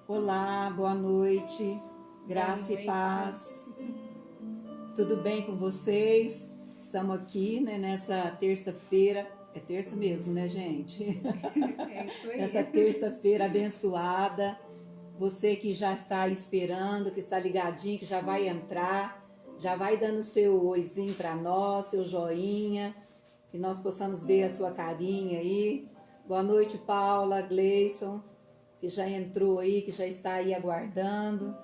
Olá, boa noite, graça e paz. Tudo bem com vocês? Estamos aqui, né, nessa terça-feira. É terça mesmo, né, gente? É isso aí. Nessa terça-feira abençoada. Você que já está esperando, que está ligadinho, que já vai entrar, já vai dando seu oizinho para nós, seu joinha, que nós possamos ver a sua carinha aí. Boa noite, Paula, Gleison, que já entrou aí, que já está aí aguardando.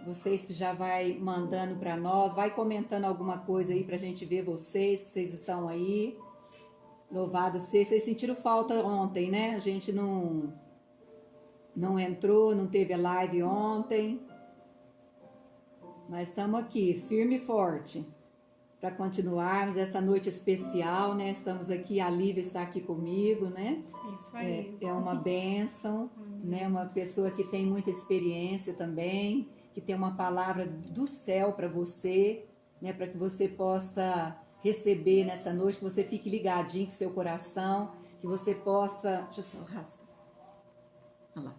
Vocês que já vai mandando para nós, vai comentando alguma coisa aí para a gente ver vocês, que vocês estão aí. Louvado seja. Vocês sentiram falta ontem, né? A gente não entrou, não teve a live ontem. Mas estamos aqui, firme e forte, para continuarmos essa noite especial, né? Estamos aqui, a Lívia está aqui comigo, né? Isso aí. É uma bênção, né? Uma pessoa que tem muita experiência também, que tem uma palavra do céu para você, né? Para que você possa receber nessa noite, que você fique ligadinho com seu coração, que você possa... Deixa eu só rasgar. Olha lá.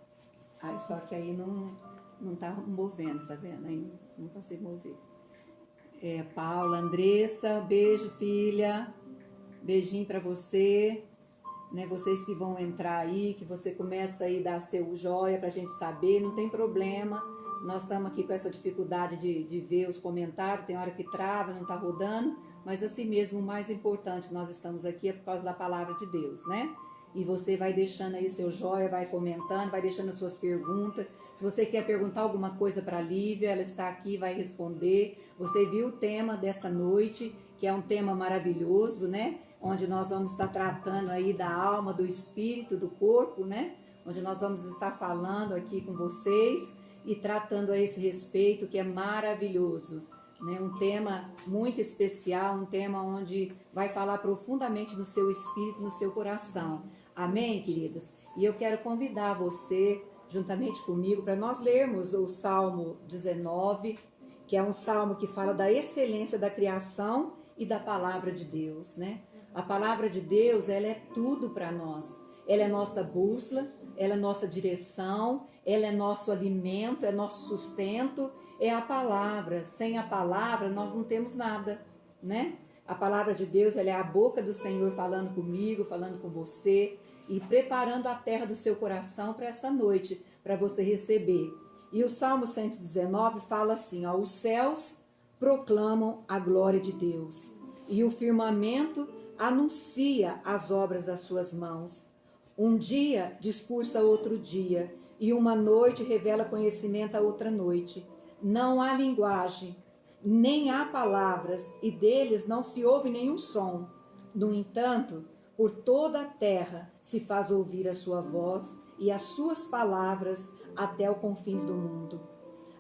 Ai, só que aí não tá movendo, tá vendo? Aí não consigo mover. Paula, Andressa, beijo, filha. Beijinho para você. Né, vocês que vão entrar aí, que você começa aí a dar seu joia pra gente saber, não tem problema. Nós estamos aqui com essa dificuldade de ver os comentários, tem hora que trava, não tá rodando, mas assim mesmo, o mais importante que nós estamos aqui é por causa da palavra de Deus, né? E você vai deixando aí seu joia, vai comentando, vai deixando as suas perguntas. Se você quer perguntar alguma coisa para a Lívia, ela está aqui, vai responder. Você viu o tema desta noite, que é um tema maravilhoso, né? Onde nós vamos estar tratando aí da alma, do espírito, do corpo, né? Onde nós vamos estar falando aqui com vocês e tratando a esse respeito que é maravilhoso, né? Um tema muito especial, um tema onde vai falar profundamente no seu espírito, no seu coração. Amém, queridas? E eu quero convidar você, juntamente comigo, para nós lermos o Salmo 19, que é um salmo que fala da excelência da criação e da palavra de Deus, né? A palavra de Deus, ela é tudo para nós. Ela é nossa bússola, ela é nossa direção, ela é nosso alimento, é nosso sustento, é a palavra. Sem a palavra, nós não temos nada, né? A palavra de Deus, ela é a boca do Senhor falando comigo, falando com você e preparando a terra do seu coração para essa noite, para você receber. E o Salmo 119 fala assim, ó, os céus proclamam a glória de Deus e o firmamento anuncia as obras das suas mãos. Um dia discursa outro dia, e uma noite revela conhecimento a outra noite. Não há linguagem, nem há palavras, e deles não se ouve nenhum som. No entanto, por toda a terra se faz ouvir a sua voz e as suas palavras até os confins do mundo.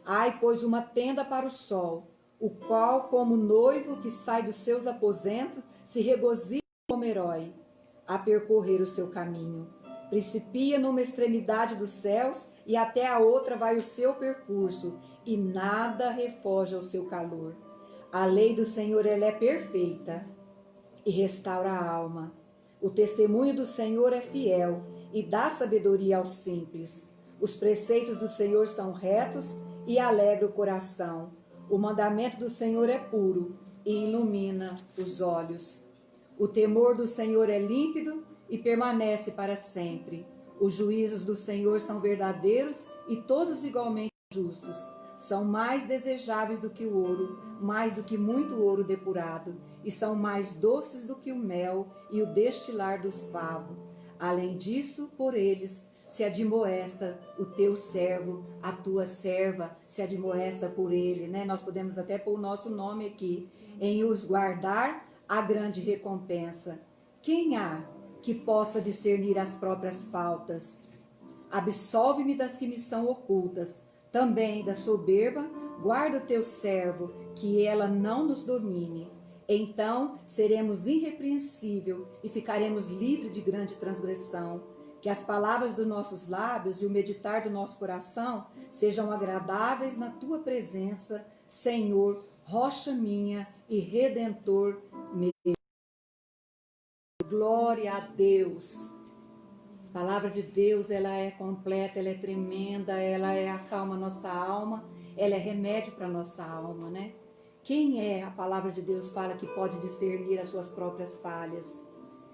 Ai, pois, uma tenda para o sol, o qual, como noivo que sai dos seus aposentos, se regozija como herói a percorrer o seu caminho. Principia numa extremidade dos céus e até a outra vai o seu percurso, e nada refoge ao seu calor. A lei do Senhor, ela é perfeita e restaura a alma. O testemunho do Senhor é fiel e dá sabedoria aos simples. Os preceitos do Senhor são retos e alegra o coração. O mandamento do Senhor é puro e ilumina os olhos. O temor do Senhor é límpido e permanece para sempre. Os juízos do Senhor são verdadeiros e todos igualmente justos. São mais desejáveis do que o ouro, mais do que muito ouro depurado, e são mais doces do que o mel e o destilar dos favos. Além disso, por eles se admoesta o teu servo, a tua serva se admoesta por ele, né? Nós podemos até pôr o nosso nome aqui, em os guardar a grande recompensa. Quem há que possa discernir as próprias faltas? Absolve-me das que me são ocultas, também da soberba, guarda o teu servo, que ela não nos domine. Então seremos irrepreensível e ficaremos livres de grande transgressão. Que as palavras dos nossos lábios e o meditar do nosso coração sejam agradáveis na tua presença, Senhor, rocha minha e redentor meu. Glória a Deus. A palavra de Deus, ela é completa, ela é tremenda, ela acalma a nossa alma, ela é remédio para a nossa alma, né? Quem é, a palavra de Deus fala, que pode discernir as suas próprias falhas?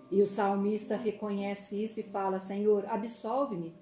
E o salmista reconhece isso e fala: Senhor, absolve-me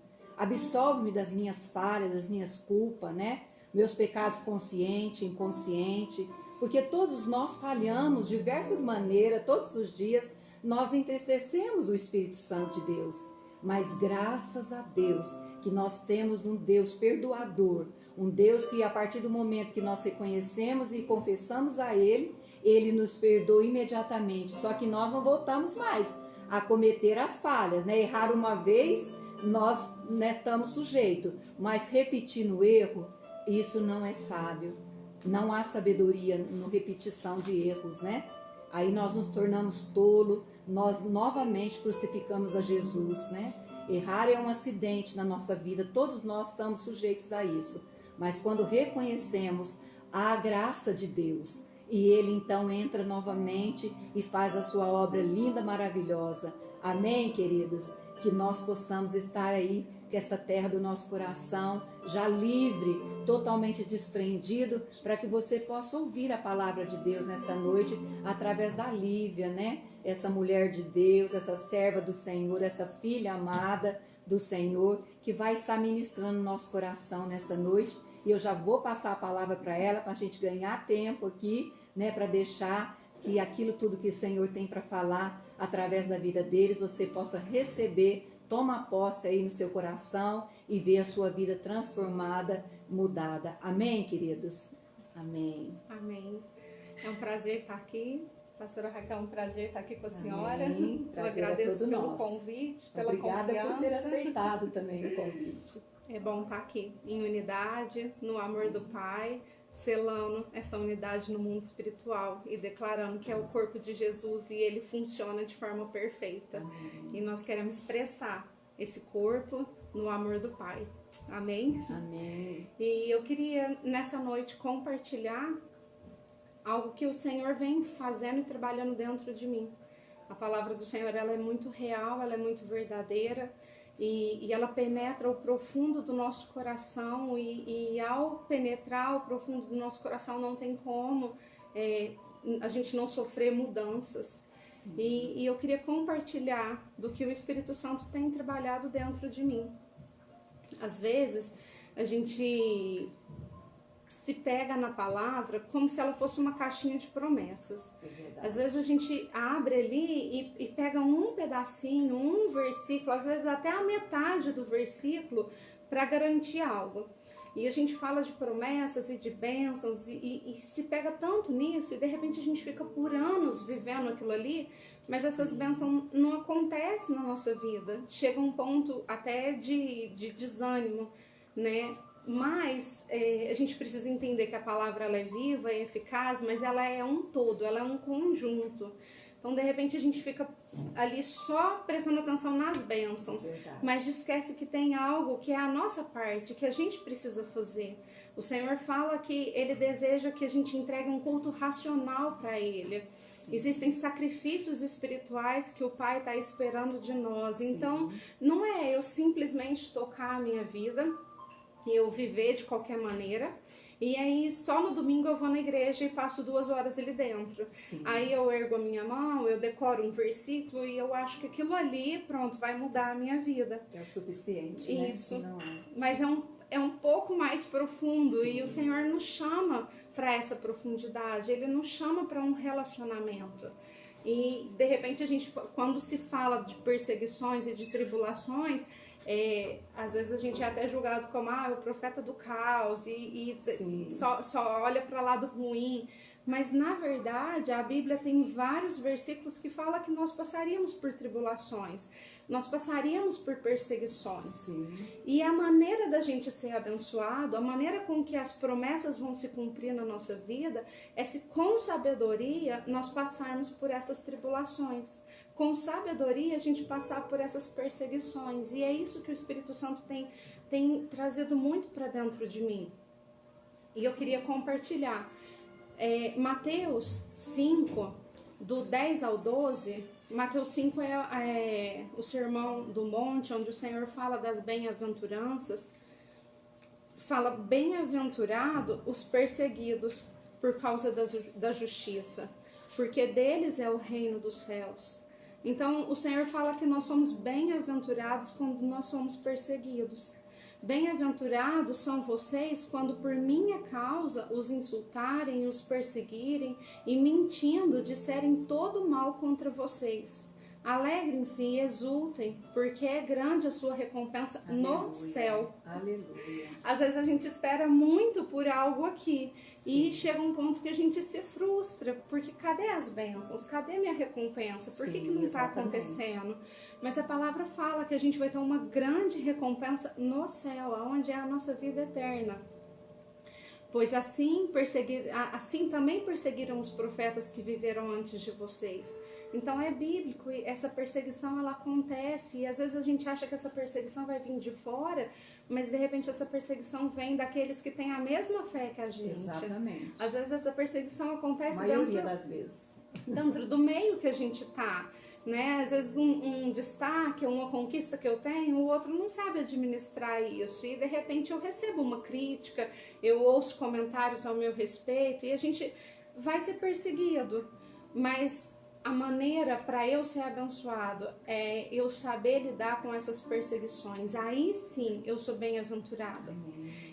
das minhas falhas, das minhas culpas, né? Meus pecados consciente, inconsciente, porque todos nós falhamos de diversas maneiras, todos os dias nós entristecemos o Espírito Santo de Deus. Mas graças a Deus que nós temos um Deus perdoador, um Deus que a partir do momento que nós reconhecemos e confessamos a Ele, Ele nos perdoa imediatamente. Só que nós não voltamos mais a cometer as falhas, né? Errar uma vez, nós, né, estamos sujeitos, mas repetir no erro, isso não é sábio. Não há sabedoria no repetição de erros, né? Aí nós nos tornamos tolo, nós novamente crucificamos a Jesus, né? Errar é um acidente na nossa vida, todos nós estamos sujeitos a isso. Mas quando reconhecemos a graça de Deus, e Ele então entra novamente e faz a sua obra linda, maravilhosa. Amém, queridos? Que nós possamos estar aí, que essa terra do nosso coração, já livre, totalmente desprendido, para que você possa ouvir a palavra de Deus nessa noite, através da Lívia, né? Essa mulher de Deus, essa serva do Senhor, essa filha amada do Senhor, que vai estar ministrando no nosso coração nessa noite. E eu já vou passar a palavra para ela, para a gente ganhar tempo aqui, né? Para deixar que aquilo tudo que o Senhor tem para falar através da vida dele, você possa receber, toma posse aí no seu coração e ver a sua vida transformada, mudada. Amém, queridos? Amém. Amém. É um prazer estar aqui. Pastora Raquel, é um prazer estar aqui com a senhora. Amém. Prazer eu agradeço é todo pelo nosso. Convite, pela Obrigada confiança. por ter aceitado também o convite. É bom estar aqui em unidade, no amor do Pai, selando essa unidade no mundo espiritual e declarando que é o corpo de Jesus e ele funciona de forma perfeita. Amém. E nós queremos expressar esse corpo no amor do Pai. Amém? Amém. E eu queria nessa noite compartilhar algo que o Senhor vem fazendo e trabalhando dentro de mim. A palavra do Senhor, ela é muito real, ela é muito verdadeira. E ela penetra o profundo do nosso coração e ao penetrar o profundo do nosso coração não tem como a gente não sofrer mudanças. E eu queria compartilhar do que o Espírito Santo tem trabalhado dentro de mim. Às vezes a gente se pega na palavra como se ela fosse uma caixinha de promessas. Às vezes a gente abre ali e pega um pedacinho, um versículo, às vezes até a metade do versículo para garantir algo. E a gente fala de promessas e de bênçãos e se pega tanto nisso e de repente a gente fica por anos vivendo aquilo ali, mas essas bênçãos não acontecem na nossa vida. Chega um ponto até de desânimo, né? Mas a gente precisa entender que a palavra ela é viva e eficaz, mas ela é um todo, ela é um conjunto. Então, de repente, a gente fica ali só prestando atenção nas bênçãos, Verdade. mas esquece que tem algo que é a nossa parte, que a gente precisa fazer. O Senhor fala que Ele deseja que a gente entregue um culto racional para Ele. Sim. Existem sacrifícios espirituais que o Pai está esperando de nós. Sim. Então, não é eu simplesmente tocar a minha vida, eu viver de qualquer maneira, e aí só no domingo eu vou na igreja e passo 2 horas ali dentro. Sim. Aí eu ergo a minha mão, eu decoro um versículo e eu acho que aquilo ali, pronto, vai mudar a minha vida. É o suficiente, isso, né? Não é. Mas é um pouco mais profundo. Sim. E o Senhor nos chama para essa profundidade, Ele nos chama para um relacionamento. E de repente a gente, quando se fala de perseguições e de tribulações, às vezes a gente é até julgado como o profeta do caos e só olha para o lado ruim, mas na verdade a Bíblia tem vários versículos que falam que nós passaríamos por tribulações, nós passaríamos por perseguições. Sim. E a maneira da gente ser abençoado, a maneira com que as promessas vão se cumprir na nossa vida é se com sabedoria nós passarmos por essas tribulações. Com sabedoria a gente passar por essas perseguições. E é isso que o Espírito Santo tem trazido muito para dentro de mim. E eu queria compartilhar. Mateus 5, do 10 ao 12, Mateus 5 é o sermão do monte, onde o Senhor fala das bem-aventuranças. Fala, bem-aventurado os perseguidos por causa da justiça, porque deles é o reino dos céus. Então, o Senhor fala que nós somos bem-aventurados quando nós somos perseguidos. Bem-aventurados são vocês quando por minha causa os insultarem, os perseguirem e mentindo disserem todo mal contra vocês. Alegrem-se e exultem, porque é grande a sua recompensa no céu. Aleluia. Às vezes a gente espera muito por algo aqui. Sim. E chega um ponto que a gente se frustra, porque cadê as bênçãos? Cadê minha recompensa? Por que não está acontecendo? Mas a palavra fala que a gente vai ter uma grande recompensa no céu, onde é a nossa vida eterna. Pois assim também perseguiram os profetas que viveram antes de vocês. Então é bíblico, e essa perseguição ela acontece, e às vezes a gente acha que essa perseguição vai vir de fora, mas de repente essa perseguição vem daqueles que têm a mesma fé que a gente. Exatamente. Às vezes essa perseguição acontece das vezes. Dentro do meio que a gente tá, né? Às vezes um destaque, uma conquista que eu tenho, o outro não sabe administrar isso, e de repente eu recebo uma crítica, eu ouço comentários ao meu respeito, e a gente vai ser perseguido, mas a maneira para eu ser abençoado é eu saber lidar com essas perseguições. Aí sim eu sou bem-aventurado.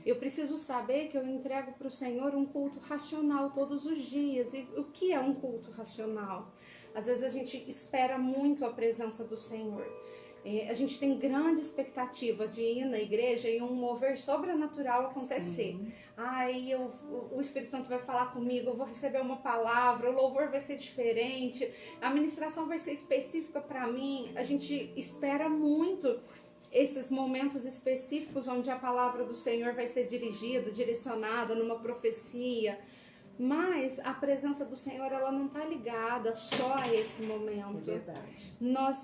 Eu preciso saber que eu entrego para o Senhor um culto racional todos os dias. E o que é um culto racional? Às vezes a gente espera muito a presença do Senhor. A gente tem grande expectativa de ir na igreja e um mover sobrenatural acontecer. Aí o Espírito Santo vai falar comigo, eu vou receber uma palavra, o louvor vai ser diferente, a ministração vai ser específica para mim. A gente espera muito esses momentos específicos onde a palavra do Senhor vai ser dirigida, direcionada numa profecia. Mas a presença do Senhor, ela não está ligada só a esse momento. É verdade.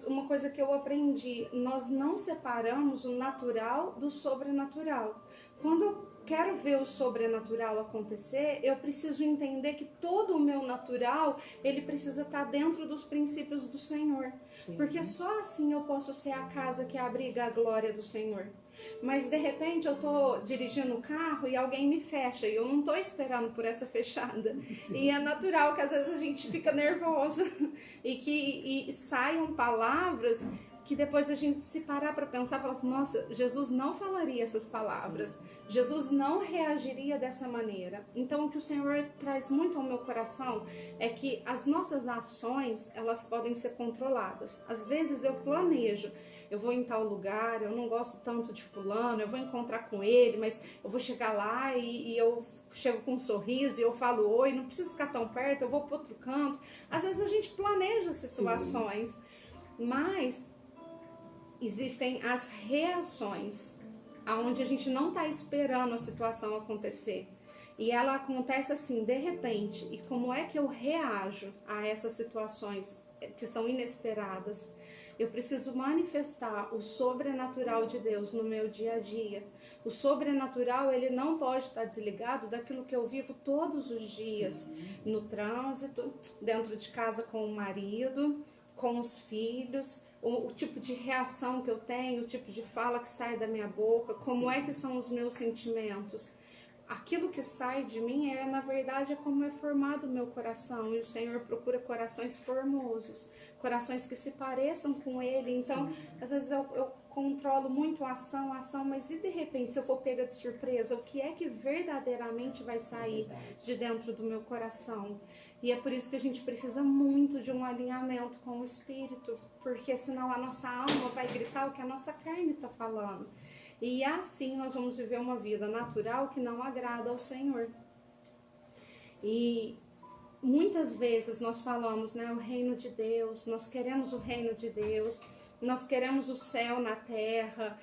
Uma coisa que eu aprendi, nós não separamos o natural do sobrenatural. Quando eu quero ver o sobrenatural acontecer, eu preciso entender que todo o meu natural, ele precisa estar dentro dos princípios do Senhor. Sim. Porque só assim eu posso ser a casa que abriga a glória do Senhor. Mas de repente eu tô dirigindo o carro e alguém me fecha e eu não tô esperando por essa fechada. Sim. E é natural que às vezes a gente fica nervosa e saiam palavras que depois a gente se parar para pensar e falar assim, nossa, Jesus não falaria essas palavras. Sim. Jesus não reagiria dessa maneira. Então o que o Senhor traz muito ao meu coração é que as nossas ações, elas podem ser controladas. Às vezes eu planejo, eu vou em tal lugar, eu não gosto tanto de fulano, eu vou encontrar com ele, mas eu vou chegar lá e eu chego com um sorriso e eu falo oi, não preciso ficar tão perto, eu vou para outro canto. Às vezes a gente planeja situações, mas existem as reações, onde a gente não está esperando a situação acontecer. E ela acontece assim, de repente. E como é que eu reajo a essas situações que são inesperadas? Eu preciso manifestar o sobrenatural de Deus no meu dia a dia. O sobrenatural, ele não pode estar desligado daquilo que eu vivo todos os dias. Sim. No trânsito, dentro de casa com o marido, com os filhos, o tipo de reação que eu tenho, o tipo de fala que sai da minha boca, como Sim. é que são os meus sentimentos. Aquilo que sai de mim na verdade, é como é formado o meu coração. E o Senhor procura corações formosos, corações que se pareçam com Ele. Então, Sim. às vezes eu controlo muito a ação, mas e de repente, se eu for pega de surpresa, o que é que verdadeiramente vai sair de dentro do meu coração? E é por isso que a gente precisa muito de um alinhamento com o Espírito, porque senão a nossa alma vai gritar o que a nossa carne está falando. E assim nós vamos viver uma vida natural que não agrada ao Senhor. E muitas vezes nós falamos, né, o reino de Deus, nós queremos o reino de Deus, nós queremos o céu na terra,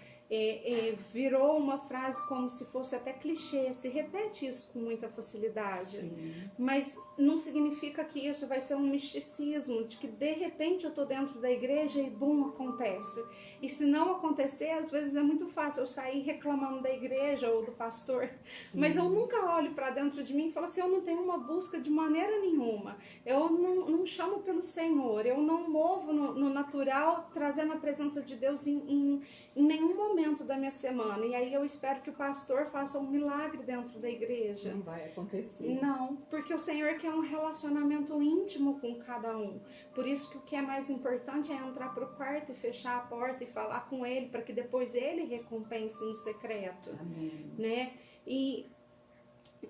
virou uma frase como se fosse até clichê, se repete isso com muita facilidade. Sim. Mas não significa que isso vai ser um misticismo, de que de repente eu estou dentro da igreja e bum, acontece. E se não acontecer, às vezes é muito fácil eu sair reclamando da igreja ou do pastor, Sim. mas eu nunca olho para dentro de mim e falo assim, eu não tenho uma busca de maneira nenhuma, eu não chamo pelo Senhor, eu não movo no natural, trazendo a presença de Deus em nenhum momento da minha semana. E aí eu espero que o pastor faça um milagre dentro da igreja. Não vai acontecer. Não, porque o Senhor quer um relacionamento íntimo com cada um. Por isso que o que é mais importante é entrar para o quarto e fechar a porta e falar com Ele, para que depois Ele recompense no secreto. Amém. Né? E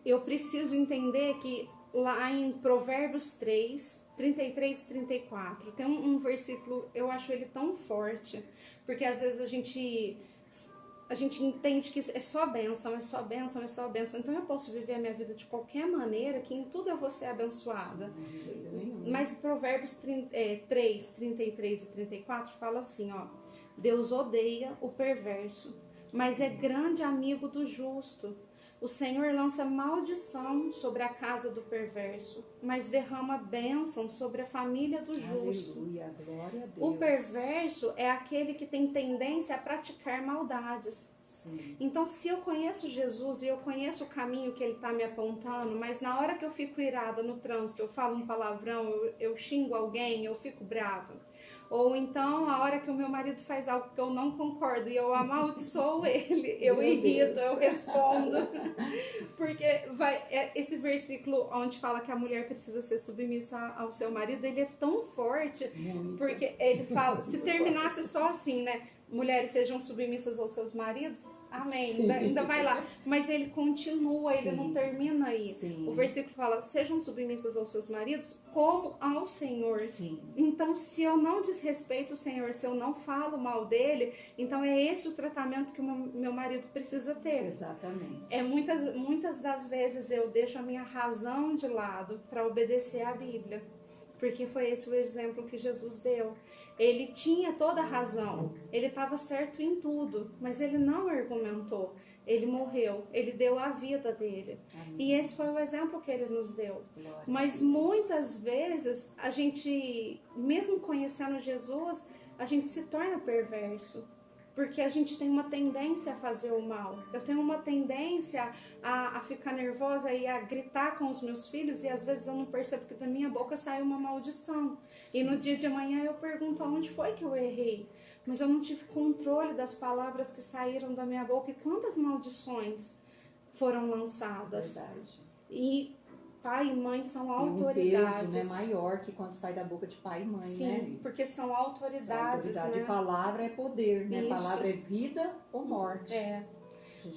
eu preciso entender que lá em Provérbios 3, 33 e 34, tem um versículo, eu acho ele tão forte, porque às vezes a gente entende que é só bênção, é só bênção, é só bênção. Então eu posso viver a minha vida de qualquer maneira, que em tudo eu vou ser abençoada. De jeito nenhum. Mas Provérbios 3, 33 e 34 fala assim, ó: Deus odeia o perverso, mas é grande amigo do justo. O Senhor lança maldição sobre a casa do perverso, mas derrama bênção sobre a família do justo. Aleluia, glória a Deus. O perverso é aquele que tem tendência a praticar maldades. Sim. Então, se eu conheço Jesus e eu conheço o caminho que Ele está me apontando, mas na hora que eu fico irada no trânsito, eu falo um palavrão, eu xingo alguém, eu fico brava. Ou então, a hora que o meu marido faz algo que eu não concordo e eu amaldiçoo ele, eu irrito, eu respondo. Porque esse versículo onde fala que a mulher precisa ser submissa ao seu marido, ele é tão forte. Muito. Porque ele fala, se terminasse só assim, né? Mulheres sejam submissas aos seus maridos, amém, ainda vai lá, mas ele continua, ele Sim. não termina aí. Sim. O versículo fala, sejam submissas aos seus maridos como ao Senhor. Sim. Então, se eu não desrespeito o Senhor, se eu não falo mal dele, então é esse o tratamento que o meu marido precisa ter. Exatamente. Muitas das vezes eu deixo a minha razão de lado para obedecer à Bíblia, porque foi esse o exemplo que Jesus deu. Ele tinha toda a razão, ele estava certo em tudo, mas ele não argumentou, ele morreu, ele deu a vida dele. Amém. E esse foi o exemplo que ele nos deu. Glória Mas a Deus. muitas vezes, a gente, mesmo conhecendo Jesus, a gente se torna perverso. Porque a gente tem uma tendência a fazer o mal. Eu tenho uma tendência a ficar nervosa e a gritar com os meus filhos, e às vezes eu não percebo que da minha boca sai uma maldição. Sim. E no dia de amanhã eu pergunto aonde foi que eu errei. Mas eu não tive controle das palavras que saíram da minha boca, e quantas maldições foram lançadas. Verdade. E pai e mãe são Tem autoridades. um peso, né, maior que quando sai da boca de pai e mãe, Sim, né? porque são autoridades, Autoridade. né? Palavra é poder, né? Isso. Palavra é vida ou morte.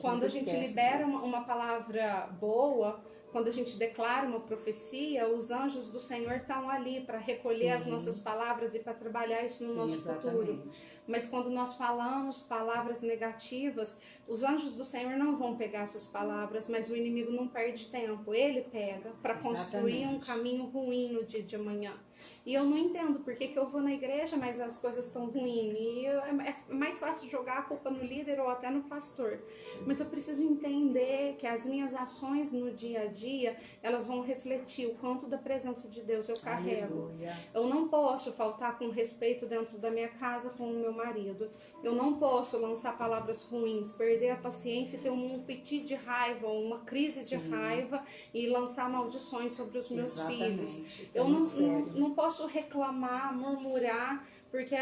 Quando a nunca gente esquece libera disso. uma palavra boa, quando a gente declara uma profecia, os anjos do Senhor estão ali para recolher as Sim. nossas palavras e para trabalhar isso no Sim, nosso exatamente. futuro. Mas quando nós falamos palavras negativas, os anjos do Senhor não vão pegar essas palavras, mas o inimigo não perde tempo, ele pega para construir um Exatamente. caminho ruim no dia de amanhã. E eu não entendo por que eu vou na igreja, mas as coisas estão ruins. E é mais fácil jogar a culpa no líder ou até no pastor. Mas eu preciso entender que as minhas ações no dia a dia, elas vão refletir o quanto da presença de Deus eu carrego. Aleluia. Eu não posso faltar com respeito dentro da minha casa com o meu marido. Eu não posso lançar palavras ruins, perder a paciência e ter um piti de raiva, uma crise de Sim. raiva e lançar maldições sobre os meus Exatamente. filhos. Isso é Eu muito sério. não posso reclamar, murmurar, porque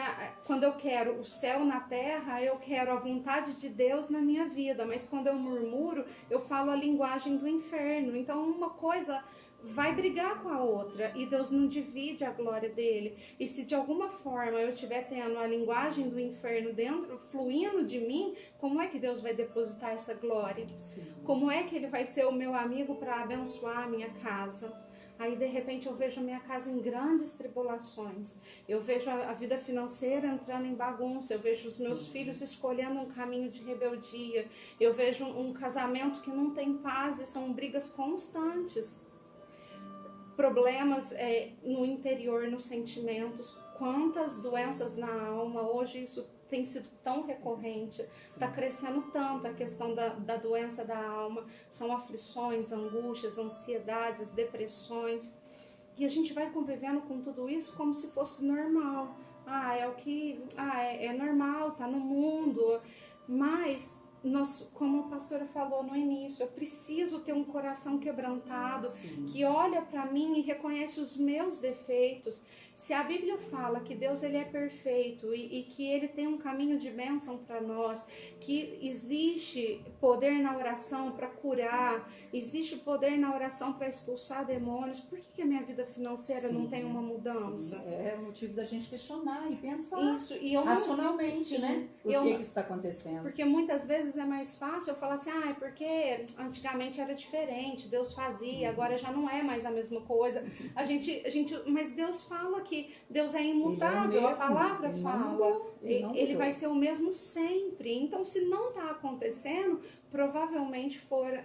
quando eu quero o céu na terra, eu quero a vontade de Deus na minha vida, mas quando eu murmuro, eu falo a linguagem do inferno. Então uma coisa vai brigar com a outra e Deus não divide a glória dele. E se de alguma forma eu estiver tendo a linguagem do inferno dentro, fluindo de mim, como é que Deus vai depositar essa glória? Sim. Como é que ele vai ser o meu amigo para abençoar a minha casa? Aí de repente eu vejo a minha casa em grandes tribulações, eu vejo a vida financeira entrando em bagunça, eu vejo os meus filhos escolhendo um caminho de rebeldia, eu vejo um casamento que não tem paz e são brigas constantes, problemas no interior, nos sentimentos, quantas doenças na alma. Hoje isso tem sido tão recorrente, está crescendo tanto a questão da doença da alma, são aflições, angústias, ansiedades, depressões, e a gente vai convivendo com tudo isso como se fosse normal. É normal, tá no mundo, mas nós, como a pastora falou no início, eu preciso ter um coração quebrantado, que olha para mim e reconhece os meus defeitos. Se a Bíblia fala que Deus ele é perfeito e que ele tem um caminho de bênção para nós, que existe poder na oração para curar, existe poder na oração para expulsar demônios, por que a minha vida financeira não tem uma mudança? É motivo da gente questionar e pensar Isso, e eu racionalmente, né? Por que está acontecendo? Porque muitas vezes é mais fácil eu falar assim, porque antigamente era diferente, Deus fazia, agora já não é mais a mesma coisa. Mas Deus fala que Deus é imutável, a palavra fala. Ele vai ser o mesmo sempre. Então, se não está acontecendo, provavelmente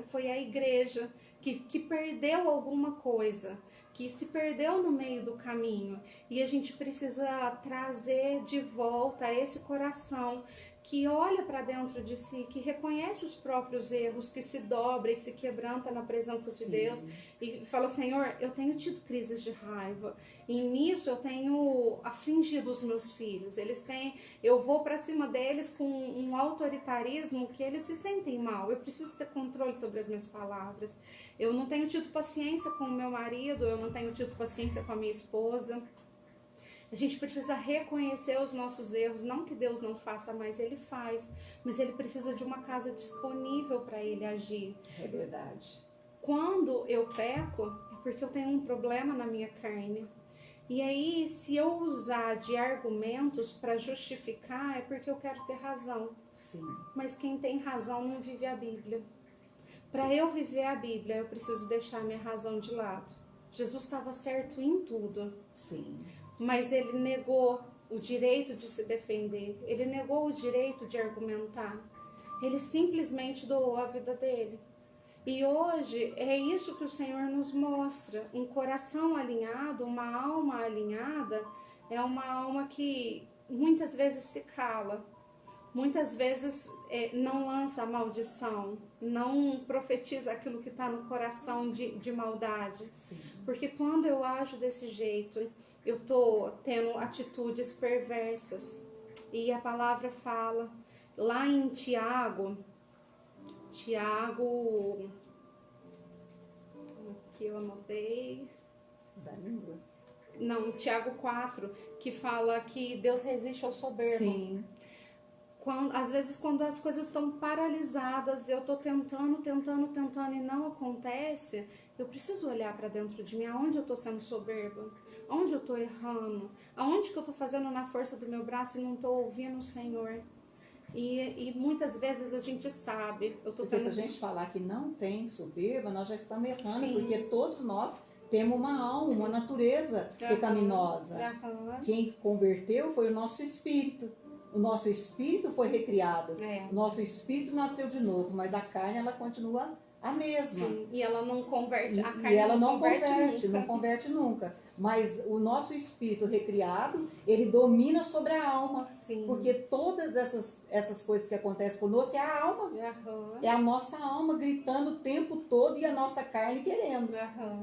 foi a igreja que perdeu alguma coisa, que se perdeu no meio do caminho. E a gente precisa trazer de volta esse coração que olha para dentro de si, que reconhece os próprios erros, que se dobra e se quebranta na presença de Deus e fala, Senhor, eu tenho tido crises de raiva e nisso eu tenho afligido os meus filhos, eu vou para cima deles com um autoritarismo que eles se sentem mal, eu preciso ter controle sobre as minhas palavras, eu não tenho tido paciência com o meu marido, eu não tenho tido paciência com a minha esposa. A gente precisa reconhecer os nossos erros, não que Deus não faça, mas Ele faz. Mas Ele precisa de uma casa disponível para Ele agir. É verdade. Quando eu peco, é porque eu tenho um problema na minha carne. E aí, se eu usar de argumentos para justificar, é porque eu quero ter razão. Sim. Mas quem tem razão não vive a Bíblia. Para eu viver a Bíblia, eu preciso deixar a minha razão de lado. Jesus estava certo em tudo. Sim. Mas ele negou o direito de se defender, ele negou o direito de argumentar, ele simplesmente doou a vida dele. E hoje é isso que o Senhor nos mostra, um coração alinhado, uma alma alinhada, é uma alma que muitas vezes se cala, muitas vezes não lança maldição, não profetiza aquilo que está no coração de maldade. Sim. Porque quando eu ajo desse jeito, eu estou tendo atitudes perversas. E a palavra fala, lá em Tiago, que eu anotei... Da língua? Não, Tiago 4, que fala que Deus resiste ao soberbo. Sim. Às vezes, quando as coisas estão paralisadas, eu estou tentando e não acontece, eu preciso olhar para dentro de mim, aonde eu estou sendo soberba, aonde eu estou errando, aonde que eu estou fazendo na força do meu braço e não estou ouvindo o Senhor. E muitas vezes a gente sabe. Porque se a gente falar que não tem soberba, nós já estamos errando, Sim. porque todos nós temos uma alma, uma natureza pecaminosa. Quem converteu foi o nosso espírito. O nosso espírito foi recriado. O nosso espírito nasceu de novo, mas a carne ela continua a mesma. Sim. E ela não converte. A carne E ela não nunca. converte nunca. Mas o nosso espírito recriado, ele domina sobre a alma. Sim. Porque todas essas coisas que acontecem conosco é a alma. É a nossa alma gritando o tempo todo e a nossa carne querendo.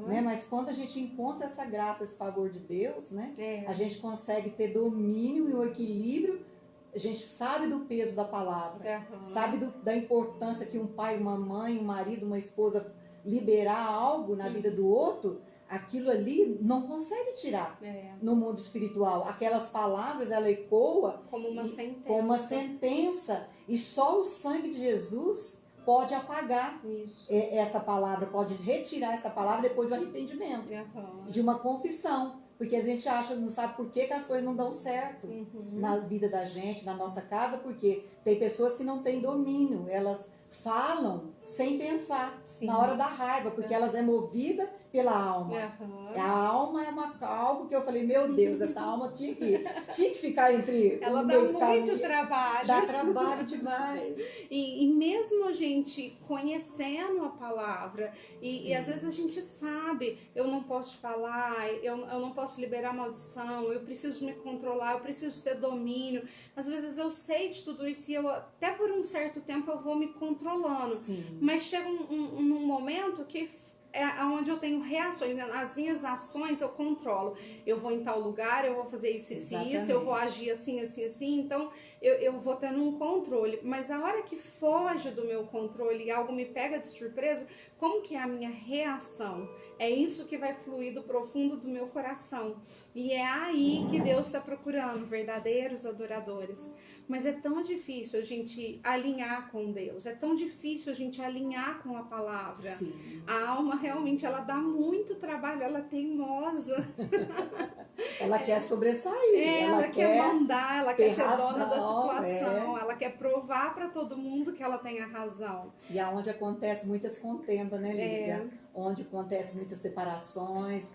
Né? Mas quando a gente encontra essa graça, esse favor de Deus, né? A gente consegue ter domínio e o equilíbrio. A gente sabe do peso da palavra, sabe da importância que um pai, uma mãe, um marido, uma esposa liberar algo na vida do outro, aquilo ali não consegue tirar no mundo espiritual. Aquelas palavras, ela ecoa como uma sentença, e só o sangue de Jesus pode apagar essa palavra, pode retirar essa palavra depois do arrependimento, de uma confissão. Porque a gente acha, não sabe por que as coisas não dão certo na vida da gente, na nossa casa, porque Tem pessoas que não têm domínio, elas falam sem pensar, Sim. na hora da raiva, porque elas é movida pela alma. Aham. A alma é algo que eu falei, meu Deus, essa alma tinha que ficar entre Ela no dá meio do muito caminho. trabalho. Dá trabalho demais. E mesmo a gente conhecendo a palavra, e às Sim. vezes a gente sabe, eu não posso falar, eu não posso liberar maldição, eu preciso me controlar, eu preciso ter domínio. Às vezes eu sei de tudo isso e eu, até por um certo tempo eu vou me controlando. Sim. Mas chega um momento que é onde eu tenho reações, né? As minhas ações eu controlo. Eu vou em tal lugar, eu vou fazer isso e isso, eu vou agir assim, assim, assim. Então eu vou tendo um controle. Mas a hora que foge do meu controle e algo me pega de surpresa, como que é a minha reação? É isso que vai fluir do profundo do meu coração. E é aí que Deus está procurando verdadeiros adoradores. Mas é tão difícil a gente alinhar com Deus, é tão difícil a gente alinhar com a palavra. Sim. A alma realmente, ela dá muito trabalho, ela é teimosa. Ela quer sobressair, Ela quer mandar, ela quer ser razão, dona da situação, ela quer provar para todo mundo que ela tem a razão. E aonde acontece muitas contendas, né, Lívia? Onde acontece muitas separações,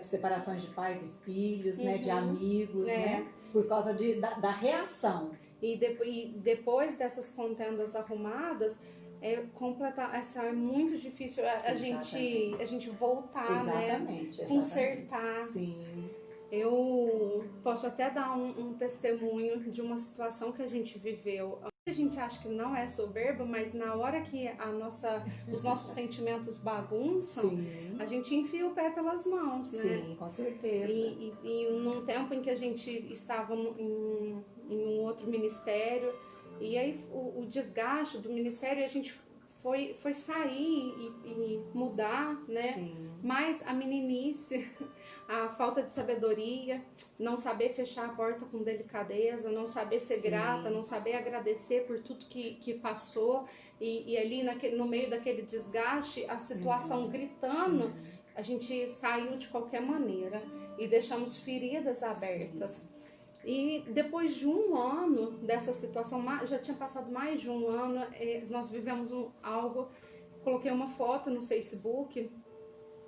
separações de pais e filhos, né, de amigos, né? Por causa da reação. E depois dessas contendas arrumadas, é muito difícil a gente voltar, exatamente, né? Consertar. Sim. Eu posso até dar um testemunho de uma situação que a gente viveu. A gente acha que não é soberba, mas na hora que os nossos sentimentos bagunçam, Sim. a gente enfia o pé pelas mãos, né? Sim, com certeza. E num tempo em que a gente estava em um outro ministério, e aí o desgaste do ministério, a gente foi sair e mudar, né? Sim. Mas a meninice, a falta de sabedoria, não saber fechar a porta com delicadeza, não saber ser grata, não saber agradecer por tudo que passou, e ali no meio daquele desgaste, a situação gritando, a gente saiu de qualquer maneira e deixamos feridas abertas. E depois de um ano dessa situação, já tinha passado mais de um ano, nós vivemos algo, coloquei uma foto no Facebook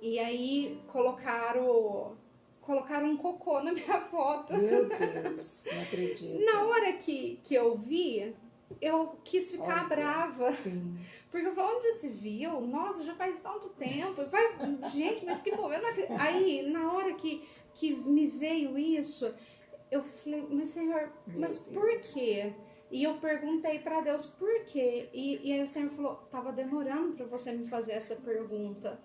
e aí colocaram um cocô na minha foto. Meu Deus, não acredito. Na hora que eu vi, eu quis ficar brava. Sim. Porque eu falei, onde se viu? Nossa, já faz tanto tempo. Gente, mas que momento. Aí, na hora que me veio isso, eu falei, mas Senhor, mas por quê? E eu perguntei para Deus, por quê? E aí o Senhor falou, tava demorando para você me fazer essa pergunta.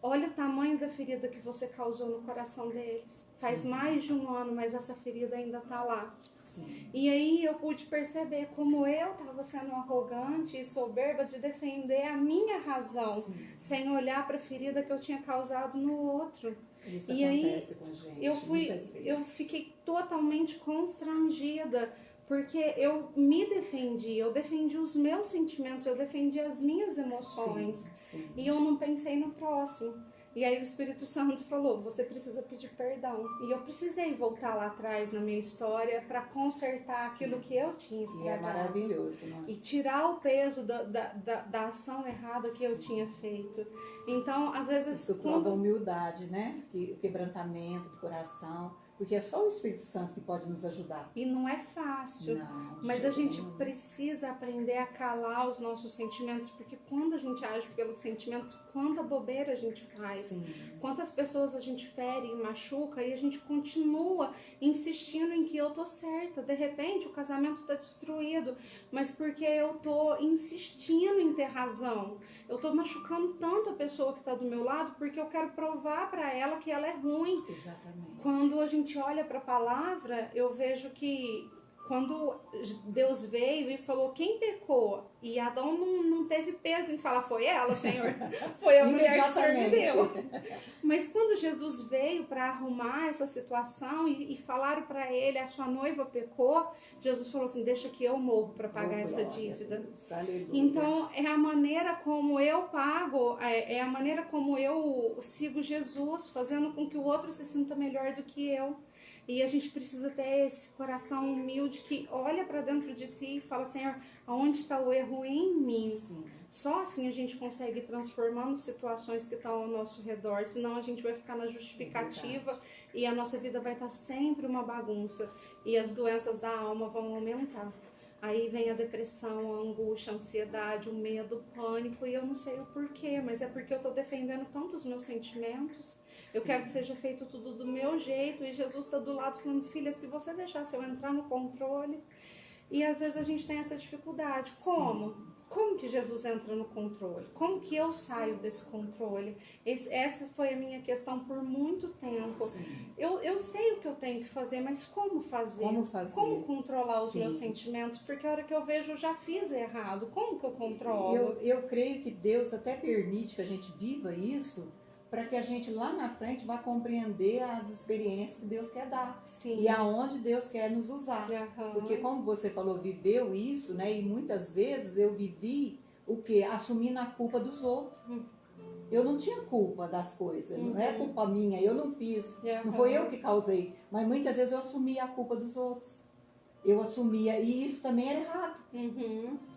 Olha o tamanho da ferida que você causou no coração deles. Faz mais de um ano, mas essa ferida ainda tá lá. Sim. E aí eu pude perceber como eu estava sendo arrogante e soberba de defender a minha razão, sem olhar para a ferida que eu tinha causado no outro. Isso e acontece aí com a gente, eu fiquei totalmente constrangida, porque eu me defendi, eu defendi os meus sentimentos, eu defendi as minhas emoções. Sim. E eu não pensei no próximo. E aí o Espírito Santo falou, você precisa pedir perdão. E eu precisei voltar lá atrás na minha história para consertar aquilo que eu tinha estragado. E é maravilhoso, não é? E tirar o peso da ação errada que eu tinha feito. Então, às vezes... Isso prova a humildade, né? O quebrantamento do coração. Porque é só o Espírito Santo que pode nos ajudar. E não é fácil. Não, mas a gente precisa aprender a calar os nossos sentimentos, porque quando a gente age pelos sentimentos, quanta bobeira a gente faz. Sim. Quantas pessoas a gente fere e machuca e a gente continua insistindo em que eu tô certa. De repente o casamento tá destruído, mas porque eu tô insistindo em ter razão. Eu tô machucando tanto a pessoa que tá do meu lado porque eu quero provar para ela que ela é ruim. Exatamente. Quando a gente olha para a palavra, eu vejo que quando Deus veio e falou quem pecou, e Adão não teve peso em falar, foi ela, Senhor, foi a mulher que o Senhor me deu. Mas quando Jesus veio para arrumar essa situação e falaram para ele, a sua noiva pecou, Jesus falou assim, deixa que eu morro para pagar essa dívida. Então, é a maneira como eu pago, é a maneira como eu sigo Jesus, fazendo com que o outro se sinta melhor do que eu. E a gente precisa ter esse coração humilde que olha para dentro de si e fala, Senhor, aonde está o erro em mim? Sim. Só assim a gente consegue ir transformando situações que estão ao nosso redor, senão a gente vai ficar na justificativa e a nossa vida vai estar sempre uma bagunça e as doenças da alma vão aumentar. Aí vem a depressão, a angústia, a ansiedade, o medo, o pânico, e eu não sei o porquê, mas é porque eu estou defendendo tanto os meus sentimentos. Sim. Eu quero que seja feito tudo do meu jeito, e Jesus está do lado falando, filha, se você deixasse eu entrar no controle. E às vezes a gente tem essa dificuldade. Como? Sim. Como que Jesus entra no controle? Como que eu saio desse controle? Essa foi a minha questão por muito tempo. Eu sei o que eu tenho que fazer, mas como fazer? Como fazer? Como controlar os Sim. meus sentimentos? Porque a hora que eu vejo, eu já fiz errado. Como que eu controlo? Eu creio que Deus até permite que a gente viva isso para que a gente lá na frente vá compreender as experiências que Deus quer dar. Sim. E aonde Deus quer nos usar. Uhum. Porque como você falou, viveu isso, né? E muitas vezes eu vivi o quê? Assumindo a culpa dos outros. Eu não tinha culpa das coisas, não é culpa minha, eu não fiz, não foi eu que causei. Mas muitas vezes eu assumia a culpa dos outros. Eu assumia, e isso também era errado.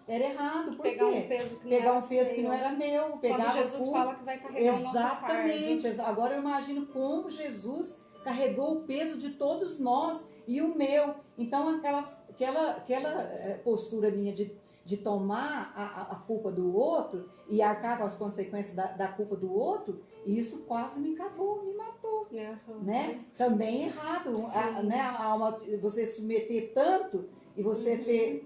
Era errado, por Pegar quê? um peso que não Pegar era um peso que seu. não era meu. Pegava Quando Jesus fala que vai carregar o nosso Exatamente. fardo. Agora eu imagino como Jesus carregou o peso de todos nós e o meu. Então aquela postura minha de tomar a culpa do outro e arcar com as consequências da culpa do outro, isso quase me acabou, me matou. Né? Também errado. Né? Você se submeter tanto e você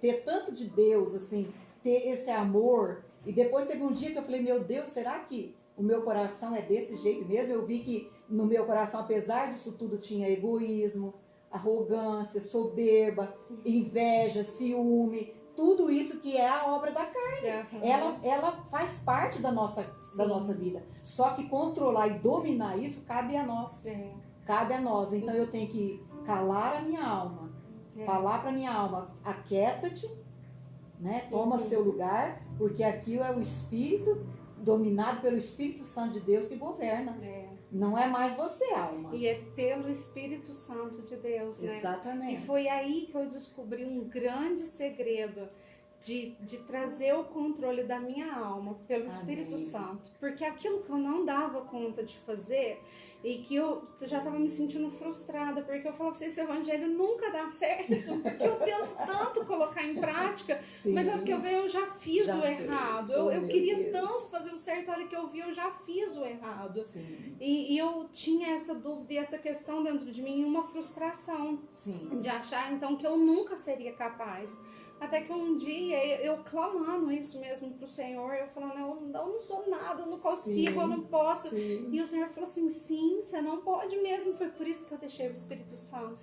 ter tanto de Deus, assim, ter esse amor. E depois teve um dia que eu falei, meu Deus, será que o meu coração é desse jeito mesmo? Eu vi que no meu coração, apesar disso tudo, tinha egoísmo, arrogância, soberba, inveja, ciúme, tudo isso que é a obra da carne. Ela faz parte da nossa vida. Só que controlar e dominar isso cabe a nós. Cabe a nós. Então eu tenho que calar a minha alma. Falar para minha alma, aquieta-te, né? Toma seu lugar, porque aqui é o Espírito, dominado pelo Espírito Santo de Deus que governa. Não é mais você, alma. E é pelo Espírito Santo de Deus, né? Exatamente. E foi aí que eu descobri um grande segredo de trazer o controle da minha alma pelo Espírito Santo. Porque aquilo que eu não dava conta de fazer e que eu já estava me sentindo frustrada, porque eu falava assim, esse evangelho nunca dá certo, porque eu tento tanto colocar em prática, mas a hora que eu vejo eu já fiz o errado. Eu queria tanto fazer o certo, a hora que eu vi eu já fiz o errado. E eu tinha essa dúvida e essa questão dentro de mim, uma frustração de achar então que eu nunca seria capaz. Até que um dia, eu clamando isso mesmo pro Senhor, eu falando, eu não sou nada, eu não consigo, eu não posso. E o Senhor falou assim, sim, você não pode mesmo. Foi por isso que eu deixei o Espírito Santo.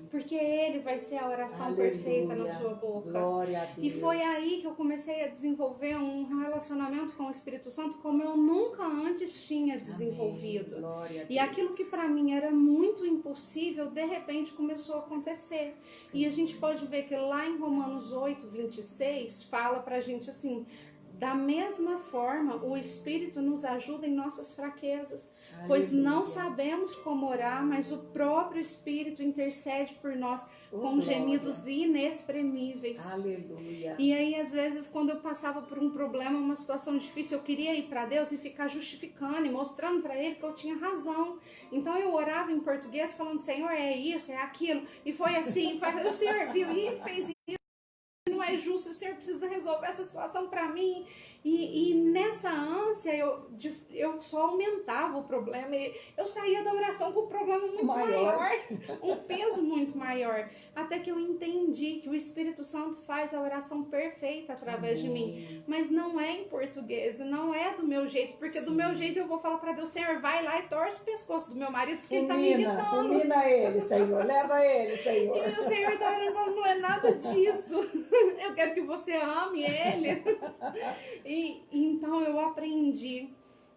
Porque Ele vai ser a oração perfeita na sua boca. Glória a Deus. E foi aí que eu comecei a desenvolver um relacionamento com o Espírito Santo como eu nunca antes tinha desenvolvido. Glória a Deus. E aquilo que para mim era muito impossível, de repente começou a acontecer. E a gente pode ver que lá em Romanos 8:26 fala pra gente assim, da mesma forma o Espírito nos ajuda em nossas fraquezas, pois não sabemos como orar, mas o próprio Espírito intercede por nós com gemidos inexprimíveis. Aleluia. E aí às vezes quando eu passava por um problema, uma situação difícil, eu queria ir para Deus e ficar justificando e mostrando para Ele que eu tinha razão. Então eu orava em português falando, Senhor, é isso, é aquilo, e foi assim, o Senhor viu e fez isso. Não é justo, o Senhor precisa resolver essa situação para mim. E nessa ânsia eu só aumentava o problema. Eu saía da oração com um problema muito maior, um peso muito maior. Até que eu entendi que o Espírito Santo faz a oração perfeita através de mim. Mas não é em português, não é do meu jeito. Porque do meu jeito eu vou falar para Deus, Senhor, vai lá e torce o pescoço do meu marido, porque ele tá me irritando. Fulmina ele, Senhor, leva ele, Senhor. E o Senhor tá orando, falando, não é nada disso. Eu quero que você ame ele. E então eu aprendi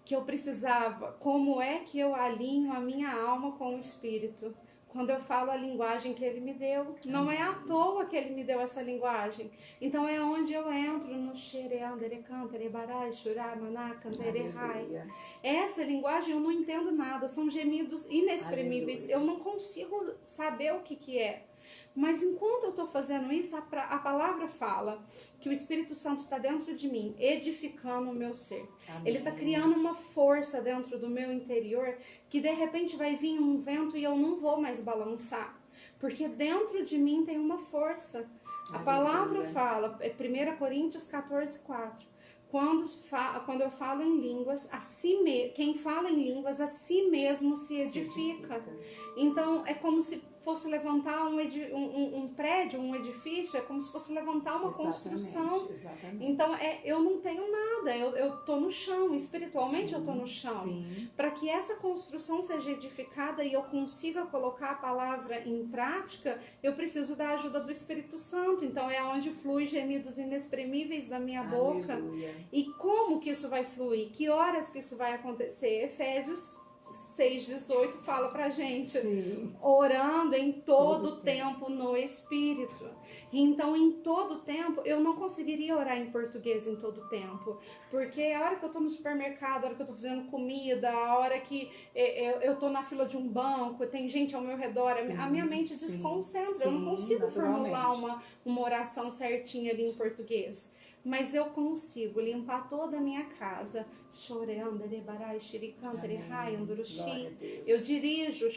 que eu precisava, como é que eu alinho a minha alma com o Espírito? quando eu falo a linguagem que ele me deu. Não é à toa que ele me deu essa linguagem. Então é onde eu entro no xereandere cantere barai shurai maná cantere rai. Essa linguagem eu não entendo nada, são gemidos inexprimíveis. Aleluia. Eu não consigo saber o que é. Mas enquanto eu estou fazendo isso, a palavra fala que o Espírito Santo está dentro de mim, edificando o meu ser. Amém. Ele está criando uma força dentro do meu interior que de repente vai vir um vento e eu não vou mais balançar. Porque dentro de mim tem uma força. A palavra fala, é 1 Coríntios 14:4. Quando eu falo em línguas, quem fala em línguas a si mesmo se edifica. Então é como se fosse levantar um prédio, um edifício, é como se fosse levantar uma construção. Exatamente. Então eu não tenho nada, eu estou no chão, espiritualmente eu estou no chão. Para que essa construção seja edificada e eu consiga colocar a palavra em prática, eu preciso da ajuda do Espírito Santo. Então é onde flui gemidos inexprimíveis da minha boca. Aleluia. E como que isso vai fluir? Que horas que isso vai acontecer? Efésios 6:18 fala pra gente. Sim. Orando em todo tempo no Espírito. Então, em todo tempo, eu não conseguiria orar em português em todo tempo. Porque a hora que eu tô no supermercado, a hora que eu tô fazendo comida, a hora que eu tô na fila de um banco, tem gente ao meu redor, a minha mente desconcentra. Eu não consigo formular uma oração certinha ali em português. Mas eu consigo limpar toda a minha casa. Eu dirijo.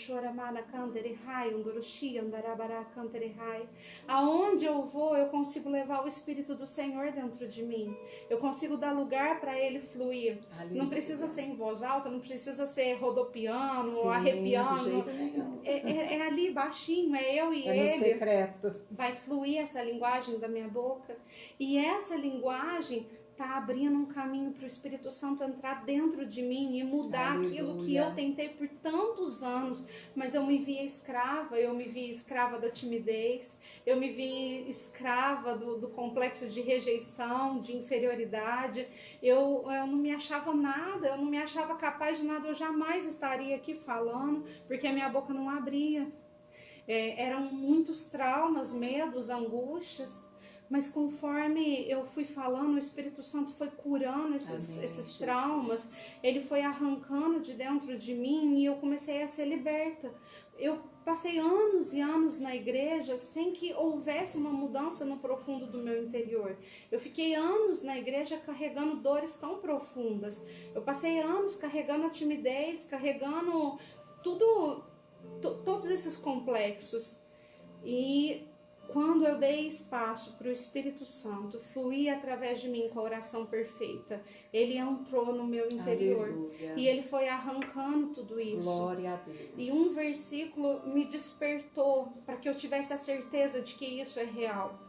Aonde eu vou, eu consigo levar o Espírito do Senhor dentro de mim. Eu consigo dar lugar para ele fluir. Aleluia. Não precisa ser em voz alta, não precisa ser rodopiando, Sim, arrepiando. de jeito nenhum. É ali baixinho, é eu e ele. É no secreto. Vai fluir essa linguagem da minha boca. E essa linguagem está abrindo um caminho para o Espírito Santo entrar dentro de mim e mudar Aleluia. Aquilo que eu tentei por tantos anos, mas eu me via escrava da timidez, eu me via escrava do complexo de rejeição, de inferioridade, eu não me achava nada, eu não me achava capaz de nada, eu jamais estaria aqui falando, porque a minha boca não abria. Eram muitos traumas, medos, angústias. Mas conforme eu fui falando, o Espírito Santo foi curando esses traumas. Ele foi arrancando de dentro de mim e eu comecei a ser liberta. Eu passei anos e anos na igreja sem que houvesse uma mudança no profundo do meu interior. Eu fiquei anos na igreja carregando dores tão profundas. Eu passei anos carregando a timidez, carregando todos esses complexos. E quando eu dei espaço para o Espírito Santo fluir através de mim com a oração perfeita, ele entrou no meu interior. Aleluia. E ele foi arrancando tudo isso. Glória a Deus. E um versículo me despertou para que eu tivesse a certeza de que isso é real.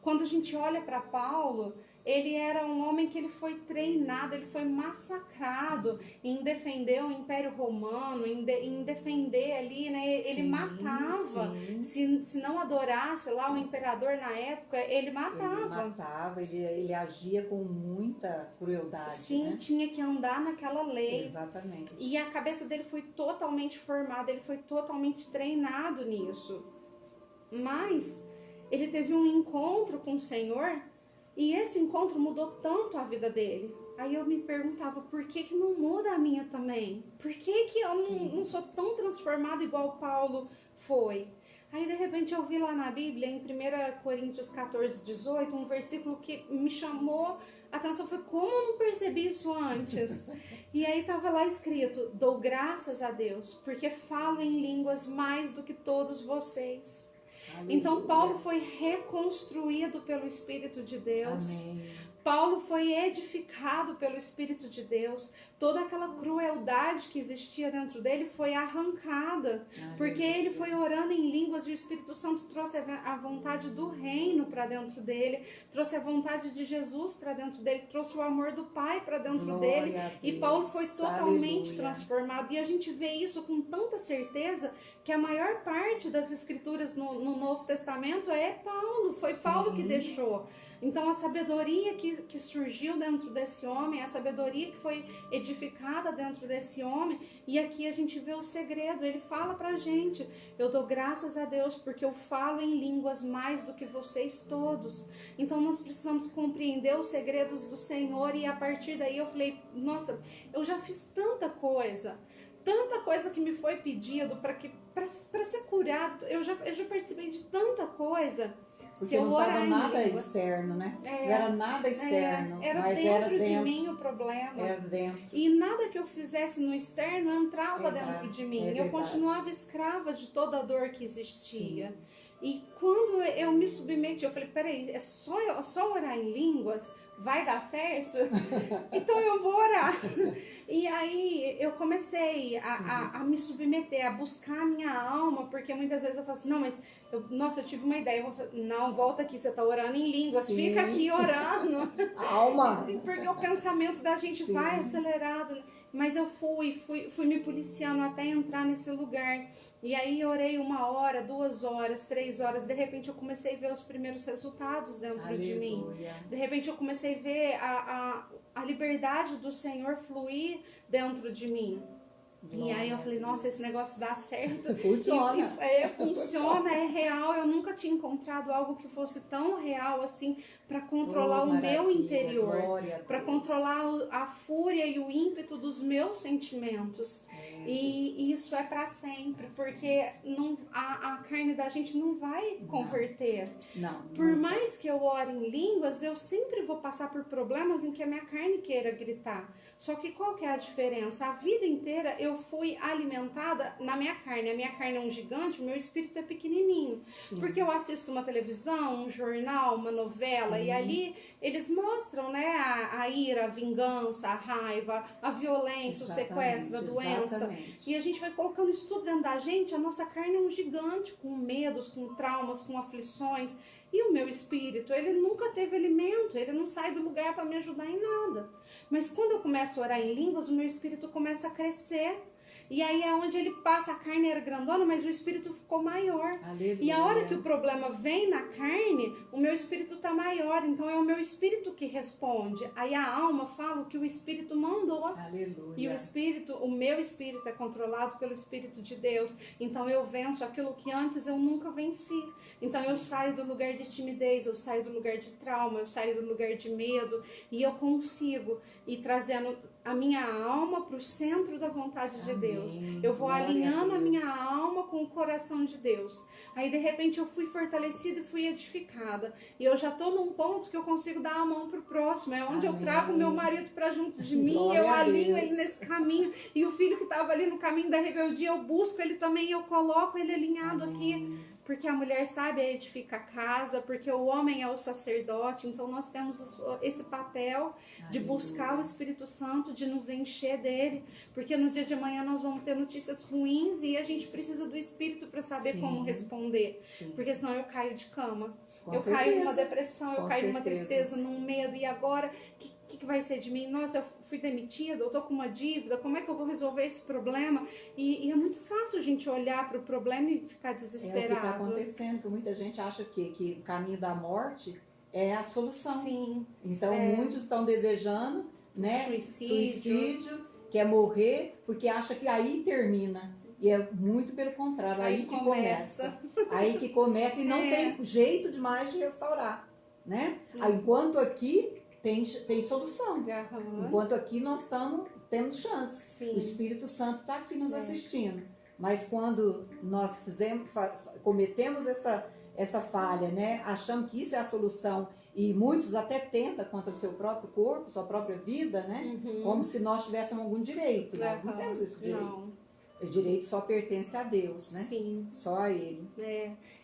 Quando a gente olha para Paulo, ele era um homem que ele foi treinado, ele foi massacrado em defender o Império Romano, em defender ali, né? Ele matava. Se não adorasse lá o imperador na época, ele matava. Ele agia com muita crueldade. Sim, né? Tinha que andar naquela lei. Exatamente. E a cabeça dele foi totalmente formada, ele foi totalmente treinado nisso. Mas ele teve um encontro com o Senhor. E esse encontro mudou tanto a vida dele. Aí eu me perguntava, por que não muda a minha também? Por que eu não sou tão transformada igual Paulo foi? Aí de repente eu vi lá na Bíblia, em 1 Coríntios 14:18, um versículo que me chamou a atenção. Foi como eu não percebi isso antes? E aí estava lá escrito, dou graças a Deus, porque falo em línguas mais do que todos vocês. Aleluia. Então Paulo foi reconstruído pelo Espírito de Deus. Amém. Paulo foi edificado pelo Espírito de Deus. Toda aquela crueldade que existia dentro dele foi arrancada. Porque ele foi orando em línguas e o Espírito Santo trouxe a vontade do reino para dentro dele, trouxe a vontade de Jesus para dentro dele, trouxe o amor do Pai para dentro Glória dele. a E Deus. Paulo foi totalmente Aleluia. transformado. E a gente vê isso com tanta certeza que a maior parte das escrituras no Novo Testamento é Paulo. Foi Paulo que deixou. Então a sabedoria que surgiu dentro desse homem, a sabedoria que foi edificada dentro desse homem, e aqui a gente vê o segredo. Ele fala pra gente: eu dou graças a Deus porque eu falo em línguas mais do que vocês todos. Então nós precisamos compreender os segredos do Senhor, e a partir daí eu falei: nossa, eu já fiz tanta coisa que me foi pedido para ser curado. Eu já participei de tanta coisa. Porque não estava nada externo, né? Não era nada externo, era mas dentro era dentro de mim o problema. Era dentro. E nada que eu fizesse no externo entrava dentro de mim. Eu continuava escrava de toda a dor que existia. Sim. E quando eu me submeti, eu falei: peraí, é só orar em línguas? Vai dar certo? Então eu vou orar. E aí eu comecei a me submeter, a buscar a minha alma, porque muitas vezes eu falo assim: não, mas eu tive uma ideia. Eu vou, não, volta aqui, você está orando em línguas, sim, fica aqui orando. Alma. Porque o pensamento da gente, sim, vai acelerado. Mas eu fui me policiando até entrar nesse lugar. E aí eu orei 1 hora, 2 horas, 3 horas. De repente eu comecei a ver os primeiros resultados dentro de mim. De repente eu comecei a ver a liberdade do Senhor fluir dentro de mim. E aí eu falei: nossa, esse negócio dá certo. Funciona. Funciona, é real. Eu nunca tinha encontrado algo que fosse tão real assim para controlar o meu interior, para controlar a fúria e o ímpeto dos meus sentimentos. E isso é para sempre, porque a carne da gente não vai converter. Não. Por mais que eu ore em línguas, eu sempre vou passar por problemas em que a minha carne queira gritar. Só que qual que é a diferença? A vida inteira eu fui alimentada na minha carne. A minha carne é um gigante, o meu espírito é pequenininho. Sim. Porque eu assisto uma televisão, um jornal, uma novela, sim, e ali eles mostram, né, a ira, a vingança, a raiva, a violência, exatamente, o sequestro, a doença. Exatamente. E a gente vai colocando isso tudo dentro da gente. A nossa carne é um gigante, com medos, com traumas, com aflições. E o meu espírito, ele nunca teve alimento, ele não sai do lugar para me ajudar em nada. Mas quando eu começo a orar em línguas, o meu espírito começa a crescer. E aí é onde ele passa, a carne era grandona, mas o espírito ficou maior. Aleluia. E a hora que o problema vem na carne, o meu espírito está maior. Então é o meu espírito que responde. Aí a alma fala o que o espírito mandou. Aleluia. E o meu espírito é controlado pelo Espírito de Deus. Então eu venço aquilo que antes eu nunca venci. Então eu saio do lugar de timidez, eu saio do lugar de trauma, eu saio do lugar de medo. E eu consigo ir trazendo a minha alma para o centro da vontade de Deus. Eu vou alinhando a minha alma com o coração de Deus. Aí de repente eu fui fortalecida e fui edificada. E eu já estou num ponto que eu consigo dar a mão pro próximo. É onde eu trago o meu marido para junto de mim, eu alinho ele nesse caminho. E o filho que estava ali no caminho da rebeldia, eu busco ele também, eu coloco ele alinhado aqui. Porque a mulher sabe edificar a casa, porque o homem é o sacerdote. Então nós temos esse papel de buscar o Espírito Santo, de nos encher dele, porque no dia de amanhã nós vamos ter notícias ruins e a gente precisa do Espírito para saber, sim, como responder. Sim. Porque senão eu caio de cama, caio numa depressão, eu caio numa tristeza, num medo. E agora, o que vai ser de mim? Nossa, eu fui demitida, eu tô com uma dívida, como é que eu vou resolver esse problema? E é muito fácil a gente olhar para o problema e ficar desesperado. É o que está acontecendo, que muita gente acha que o caminho da morte é a solução. Sim. Então muitos estão desejando, né, suicídio, quer morrer, porque acha que aí termina. E é muito pelo contrário, aí que começa. Aí que começa e não tem jeito demais de restaurar, né? Enquanto aqui tem solução. Enquanto aqui nós estamos tendo chance. Sim. O Espírito Santo está aqui nos assistindo. Mas quando nós cometemos essa falha, né? Achamos que isso é a solução, e muitos até tentam contra o seu próprio corpo, sua própria vida, né? Como se nós tivéssemos algum direito. Nós não temos esse direito. Não. O direito só pertence a Deus, né? Sim. Só a Ele.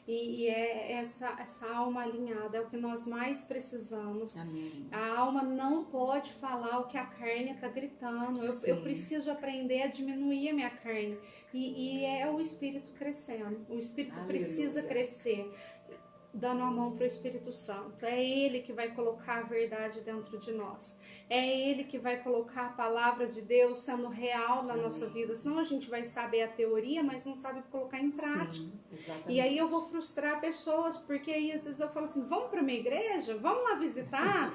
E é essa alma alinhada, é o que nós mais precisamos. Amém. A alma não pode falar o que a carne está gritando. Eu preciso aprender a diminuir a minha carne. E é o espírito crescendo. O espírito precisa crescer. dando a mão para o Espírito Santo. É Ele que vai colocar a verdade dentro de nós. É Ele que vai colocar a palavra de Deus sendo real na nossa vida. Senão a gente vai saber a teoria, mas não sabe colocar em prática. Sim, exatamente. E aí eu vou frustrar pessoas, porque aí às vezes eu falo assim, vamos para minha igreja? Vamos lá visitar?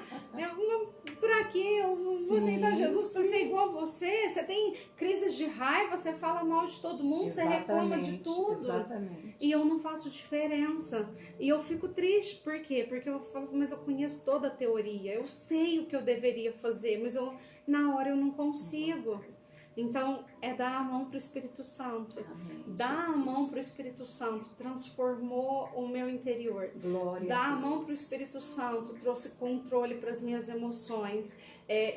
Por aqui, eu vou aceitar Jesus para ser igual a você. Você tem crises de raiva, você fala mal de todo mundo, você reclama de tudo. Exatamente. E eu não faço diferença. E eu fico triste, por quê? Porque eu falo, mas eu conheço toda a teoria, eu sei o que eu deveria fazer, mas na hora eu não consigo. Então, é dar a mão para o Espírito Santo. Amém, dar Jesus. a mão para o Espírito Santo transformou o meu interior. Glória Dar a a Deus. mão para o Espírito Santo trouxe controle para as minhas emoções.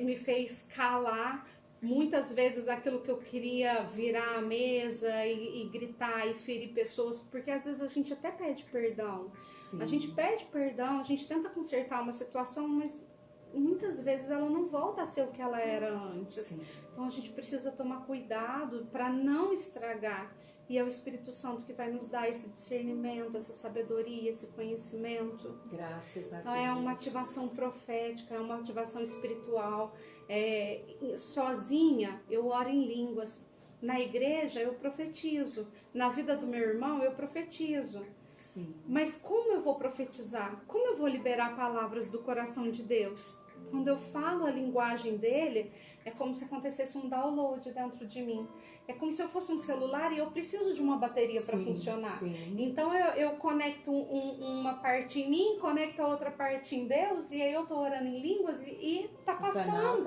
Me fez calar muitas vezes aquilo que eu queria virar a mesa e gritar e ferir pessoas, porque às vezes a gente até pede perdão. Sim. A gente pede perdão, a gente tenta consertar uma situação, mas muitas vezes ela não volta a ser o que ela era antes. Sim. Então a gente precisa tomar cuidado para não estragar. E é o Espírito Santo que vai nos dar esse discernimento, essa sabedoria, esse conhecimento. Graças a Então Deus. é uma ativação profética, é uma ativação espiritual. Sozinha eu oro em línguas. Na igreja eu profetizo. Na vida do meu irmão eu profetizo. Sim. Mas como eu vou profetizar? Como eu vou liberar palavras do coração de Deus? Quando eu falo a linguagem dele, é como se acontecesse um download dentro de mim. É como se eu fosse um celular e eu preciso de uma bateria para funcionar. Sim. Então eu conecto uma parte em mim, conecto a outra parte em Deus, e aí eu tô orando em línguas e tá passando,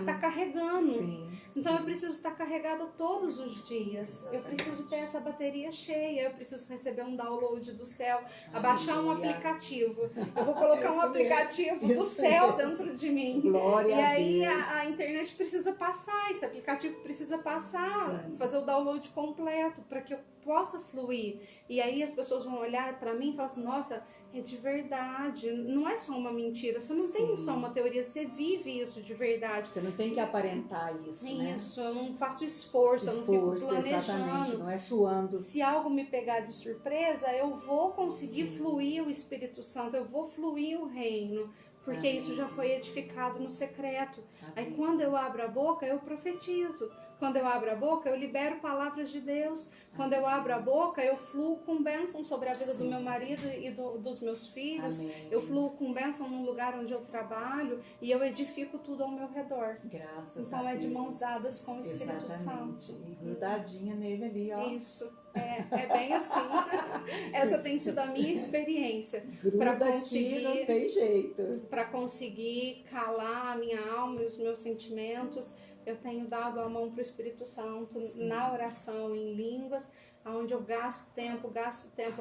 tá carregando. Sim. Então eu preciso estar carregada todos os dias. Eu preciso ter essa bateria cheia. Eu preciso receber um download do céu, abaixar um aplicativo. Eu vou colocar um aplicativo do céu dentro de mim. Glória e aí a Deus. a internet precisa passar, esse aplicativo precisa passar, fazer o download completo para que eu possa fluir. E aí as pessoas vão olhar para mim e falar assim, nossa, é de verdade, não é só uma mentira, você não tem só uma teoria, você vive isso de verdade. Você não tem que aparentar isso, né? Isso, eu não faço esforço, eu não fico planejando. Exatamente, não é suando. Se algo me pegar de surpresa, eu vou conseguir fluir o Espírito Santo, eu vou fluir o reino. Porque isso já foi edificado no secreto. Aí quando eu abro a boca, eu profetizo. Quando eu abro a boca, eu libero palavras de Deus. Quando eu abro a boca, eu fluo com bênção sobre a vida do meu marido e dos meus filhos. Eu fluo com bênção no lugar onde eu trabalho e eu edifico tudo ao meu redor. Graças a Deus. Então é de mãos dadas com o Espírito Santo. E grudadinha nele ali, ó. Isso. É bem assim. Essa tem sido a minha experiência. Gruda aqui, não tem jeito. Para conseguir calar a minha alma e os meus sentimentos, eu tenho dado a mão para o Espírito Santo na oração, em línguas, onde eu gasto tempo.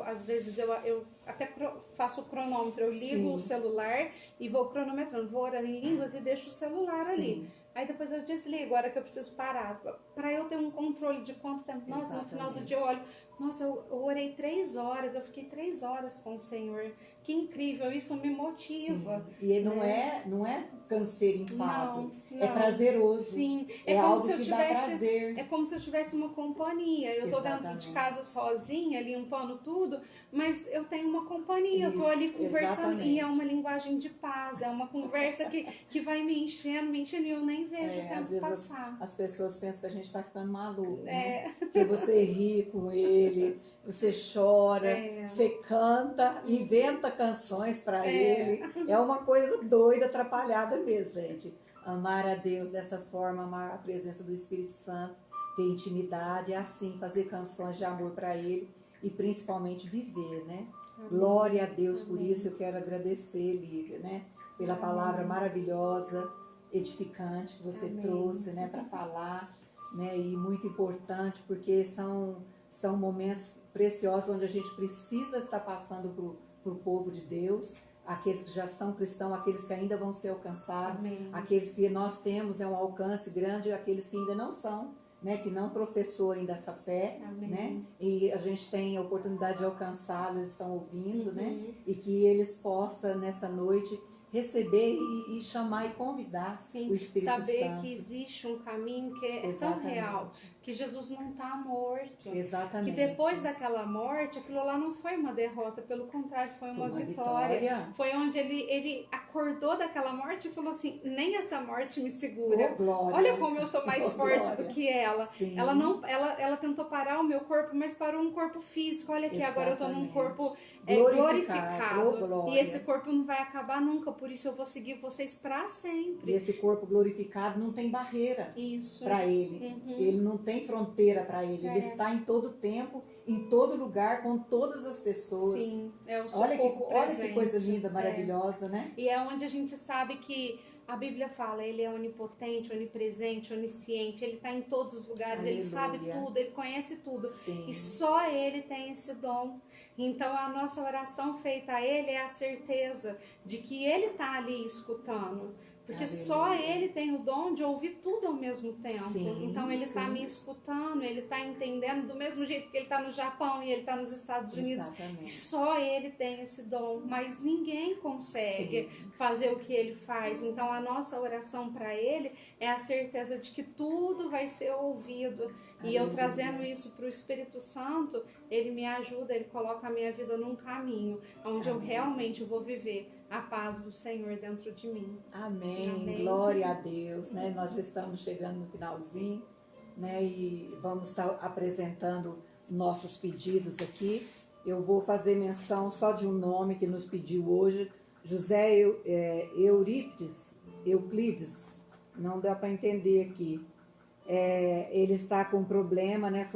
Às vezes eu até faço o cronômetro, eu ligo o celular e vou cronometrando, vou orando em línguas e deixo o celular ali. Aí depois eu desligo, a hora que eu preciso parar, para eu ter um controle de quanto tempo. Nossa, no final do dia eu olho, nossa, eu orei 3 horas, eu fiquei 3 horas com o Senhor. Que incrível, isso me motiva. E não é canseiro, enfado. Não. É prazeroso. Sim. É algo que dá prazer. É como se eu tivesse uma companhia. Eu tô dentro de casa sozinha, limpando tudo, mas eu tenho uma companhia. Eu tô ali conversando. E é uma linguagem de paz. É uma conversa que vai me enchendo e eu nem vejo o tempo passar. As pessoas pensam que a gente tá ficando maluco, né? Porque você ri com ele, você chora, você canta, inventa canções para ele. É uma coisa doida, atrapalhada mesmo, gente. Amar a Deus dessa forma, amar a presença do Espírito Santo, ter intimidade, é assim, fazer canções de amor para ele e principalmente viver, né? Amém. Glória a Deus por isso. Eu quero agradecer, Lívia, né? Pela palavra maravilhosa, edificante que você trouxe, né? Para falar, né? E muito importante, porque são momentos preciosos onde a gente precisa estar passando para o povo de Deus, aqueles que já são cristãos, aqueles que ainda vão ser alcançados, aqueles que nós temos, né, um alcance grande, aqueles que ainda não são, né, que não professou ainda essa fé, né, e a gente tem a oportunidade de alcançá-los, eles estão ouvindo, né, e que eles possam nessa noite receber e chamar e convidar Sim, o Espírito saber Santo. que existe um caminho que é Exatamente. tão real, que Jesus não está morto. Exatamente. Que depois daquela morte, aquilo lá não foi uma derrota, pelo contrário, foi uma vitória. Foi onde ele acordou daquela morte e falou assim, nem essa morte me segura. Oh, glória. Olha como eu sou mais forte glória. do que ela. Sim. Ela tentou parar o meu corpo, mas parou um corpo físico. Olha aqui, Exatamente. agora eu estou num corpo glorificado. glorificado. E esse corpo não vai acabar nunca, por isso eu vou seguir vocês para sempre. E esse corpo glorificado não tem barreira para ele. Ele não tem fronteira para ele. Ele está em todo tempo, em todo lugar, com todas as pessoas. Sim, é o seu olha corpo olha que coisa linda, maravilhosa, né? E é onde a gente sabe que a Bíblia fala, ele é onipotente, onipresente, onisciente, ele está em todos os lugares, Aleluia. ele sabe tudo, ele conhece tudo. Sim. E só ele tem esse dom. Então a nossa oração feita a ele é a certeza de que ele está ali escutando. Porque Aleluia. Só ele tem o dom de ouvir tudo ao mesmo tempo. Sim, então ele está sim. me escutando, ele está entendendo do mesmo jeito que ele está no Japão e ele está nos Estados Unidos. Exatamente. E só ele tem esse dom, mas ninguém consegue Sim. fazer o que ele faz. Então a nossa oração para ele é a certeza de que tudo vai ser ouvido. E eu trazendo isso para o Espírito Santo, ele me ajuda, ele coloca a minha vida num caminho onde eu realmente vou viver a paz do Senhor dentro de mim. Amém. Amém. Glória a Deus, né? Nós já estamos chegando no finalzinho, né? E vamos estar apresentando nossos pedidos aqui. Eu vou fazer menção só de um nome que nos pediu hoje, José Euclides. Não dá para entender aqui. Ele está com problema, né?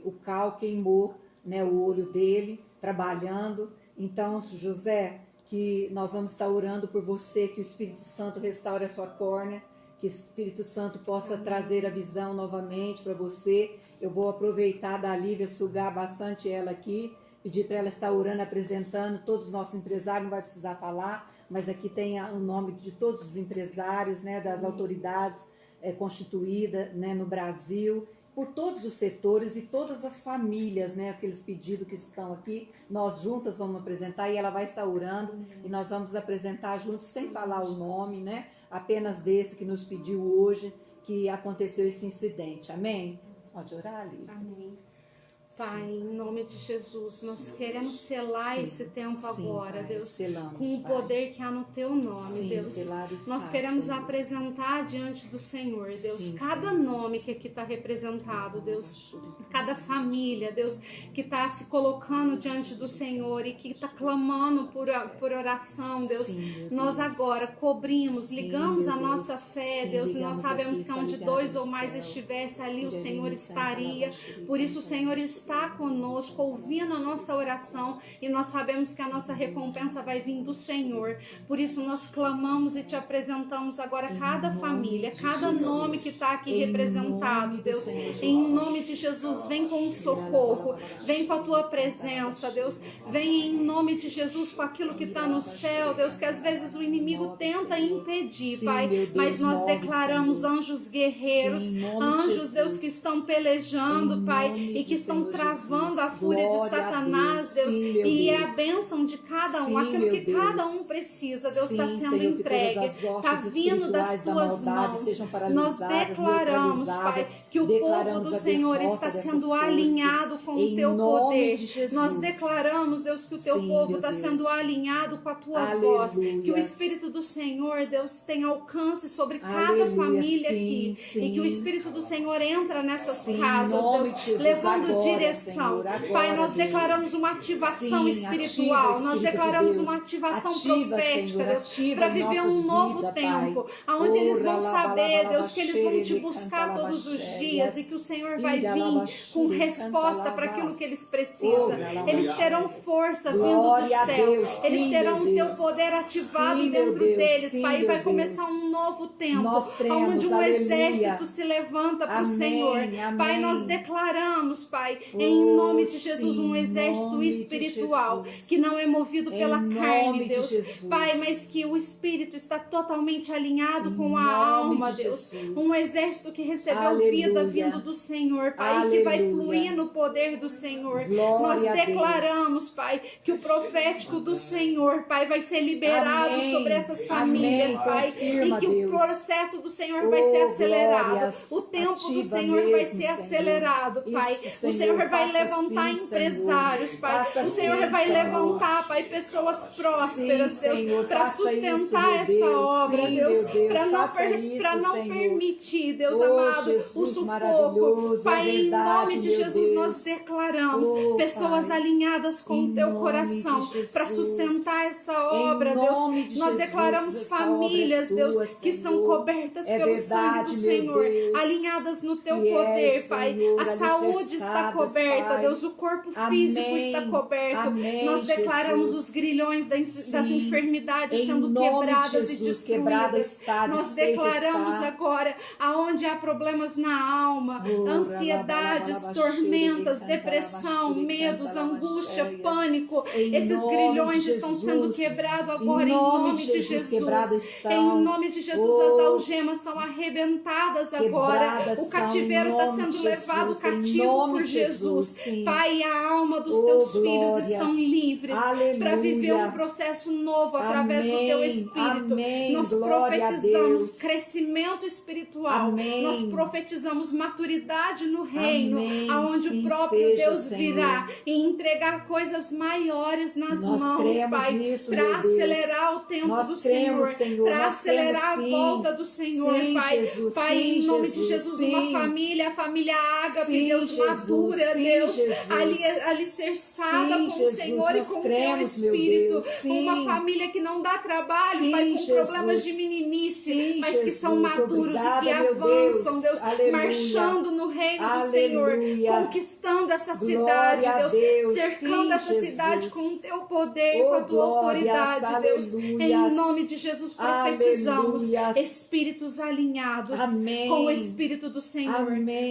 O cal queimou, né, o olho dele, trabalhando. Então, José, que nós vamos estar orando por você, que o Espírito Santo restaure a sua córnea, que o Espírito Santo possa trazer a visão novamente para você. Eu vou aproveitar da Lívia, sugar bastante ela aqui, pedir para ela estar orando, apresentando todos os nossos empresários, não vai precisar falar, mas aqui tem o nome de todos os empresários, né, das autoridades constituídas, né, no Brasil, por todos os setores e todas as famílias, né, aqueles pedidos que estão aqui, nós juntas vamos apresentar e ela vai estar orando e nós vamos apresentar juntos sem falar o nome, né, apenas desse que nos pediu hoje, que aconteceu esse incidente. Amém? Pode orar, Lívia. Amém. Pai, em nome de Jesus, nós queremos selar esse tempo agora, Pai, Deus, selamos, com o Pai. poder que há no Teu nome, Deus. Selado está, Nós queremos Senhor. apresentar diante do Senhor, Deus, Sim, cada Senhor. nome que aqui está representado, Deus, cada família, Deus, que está se colocando diante do Senhor e que está clamando por oração, Deus. Sim, meu Nós Deus. agora cobrimos, Sim, ligamos meu a Deus. nossa fé, Sim, Deus, e nós ligamos sabemos aqui, que está onde ligado dois no ou mais céu. estivesse, ali o Iremos Senhor estaria. cantar, Por isso o Senhor está conosco, ouvindo a nossa oração, e nós sabemos que a nossa recompensa vai vir do Senhor. Por isso nós clamamos e te apresentamos agora cada família, cada nome que está aqui representado, Deus. Em nome de Jesus, vem com o socorro, vem com a tua presença, Deus. Vem em nome de Jesus com aquilo que está no céu, Deus, que às vezes o inimigo tenta impedir, Sim, Pai. meu Deus, Mas nós move, declaramos Senhor. anjos guerreiros, Sim, em nome de anjos, Jesus. Deus, que estão pelejando, Em Pai, nome e que do estão Senhor travando Jesus. a fúria de Glória a Satanás, Deus. Sim, meu E é Deus. a bênção de cada um, Sim, aquilo meu que Deus. cada um precisa, Deus, está Sim, sendo Senhor, que entregue, todas as está hostes vindo das espirituais da tuas maldade mãos. sejam Nós paralisadas, declaramos, neutralizadas. Pai, que o povo Declaramos do a Senhor derrota está dessas sendo forças, alinhado com o em teu nome poder. de Jesus. Nós declaramos, Deus, que o teu Sim, povo meu está Deus. sendo alinhado com a tua Aleluia. voz, que o Espírito do Senhor, Deus, tem alcance sobre cada Aleluia. família Sim, aqui, sim. e que o Espírito do Senhor entra nessas Sim, em casas, nome Deus, de Jesus, levando agora, direção. Senhor, agora, Pai, nós Deus. declaramos uma ativação Sim, espiritual, ativa o nós Espírito de declaramos Deus. uma ativação Ativa, profética, Senhor, Deus, ativa para em viver nossas um novo vidas, tempo, Pai. onde eles vão Ora, saber, lava, Deus, que eles vão te xere, buscar canta, todos os lava, dias, xere, e que o Senhor vai ira, vir lava, com xere, resposta canta, para lava. aquilo que eles precisam. Ora, lava, Eles xere. terão força vindo do Glória a céu, Deus, eles sim, terão meu o teu Deus. poder ativado Sim, meu dentro Deus, deles, sim, Pai, e meu vai Deus. começar um novo tempo, Nós cremos, onde um aleluia, exército se levanta para o Senhor. Amém. Pai, nós declaramos, Pai, em nome de Jesus, um exército espiritual que não é movido pela carne, Deus. Pai, mas que o espírito está totalmente alinhado com a alma, Deus. Um exército que recebeu vida vindo do Senhor, Pai, e que vai fluir no poder do Senhor. Nós declaramos, Pai, que o profético do Senhor, Pai, vai ser liberado sobre essas famílias, Pai, e que o processo do Senhor vai ser acelerado. O tempo do Senhor vai ser acelerado, Pai. O Senhor vai levantar empresários, Pai. O Senhor vai levantar, Pai, pessoas prósperas, Deus, para sustentar essa obra, Deus, para não permitir, Deus amado, o sufoco. Pai, em nome de Jesus, nós declaramos pessoas alinhadas com o teu coração para sustentar essa obra, Deus. Nós declaramos famílias, Deus, que são cobertas pelo sangue do Senhor, alinhadas no teu poder, Pai. A saúde está coberta, Deus, o corpo físico está coberto. Nós declaramos os grilhões das enfermidades sendo quebradas e destruídas. Nós declaramos agora, aonde há problemas na alma, ansiedades, tormentas, depressão, medos, angústia, pânico, esses grilhões estão sendo quebrados agora em nome de Jesus. Em nome de Jesus, as algemas são arrebentadas agora. O cativeiro está sendo levado cativo por Jesus. Pai, a alma dos teus filhos estão livres para viver um processo novo através do teu Espírito. Nós profetizamos crescimento espiritual. Nós profetizamos maturidade no reino, aonde o próprio Deus virá e entregar coisas maiores nas mãos, Pai, para acelerar o tempo do Senhor, para acelerar a volta do Senhor, Pai. Pai, em nome de Jesus, uma família, a família Ágape, Deus, madura, Deus, alicerçada com o Senhor e com o teu Espírito. Uma família que não dá trabalho, Pai, com problemas de meninice, mas que são maduros e que avançam, Deus, marchando no reino do Senhor, conquistando essa cidade, Deus, cercando essa cidade com o teu poder, com a tua autoridade, Deus. Em nome de Jesus, profetizamos espíritos alinhados com o Espírito do Senhor,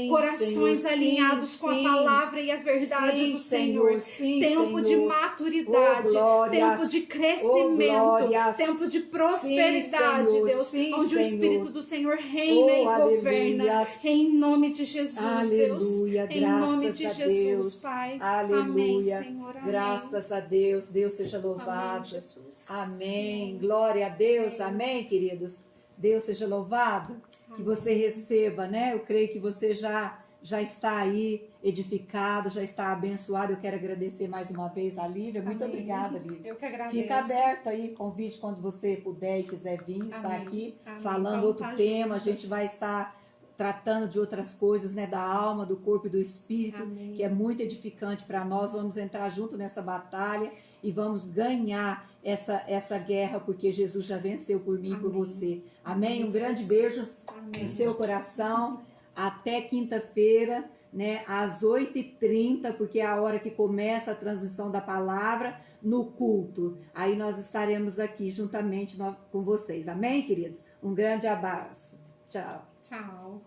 corações alinhados com a palavra e a verdade do Senhor. Tempo de maturidade, tempo de crescimento, tempo de prosperidade, Deus, onde o Espírito do Senhor reina e governa. Em nome de Jesus, Deus. Em nome de Jesus, Pai. Amém, Senhor. Amém. Graças a Deus. Deus seja louvado. Amém. Glória a Deus. Amém, queridos. Deus seja louvado. Que você receba, né? Eu creio que você já está aí edificado, já está abençoado. Eu quero agradecer mais uma vez a Lívia. Muito obrigada, Lívia. Eu que agradeço. Fica aberto aí, convite quando você puder e quiser vir, estar aqui falando outro tema. A gente vai estar tratando de outras coisas, né, da alma, do corpo e do espírito, que é muito edificante para nós. Vamos entrar junto nessa batalha e vamos ganhar essa guerra, porque Jesus já venceu por mim e por você. Amém? Um grande beijo no seu coração. Até quinta-feira, né, às 8h30, porque é a hora que começa a transmissão da palavra no culto. Aí nós estaremos aqui juntamente com vocês. Amém, queridos? Um grande abraço. Tchau. Tchau.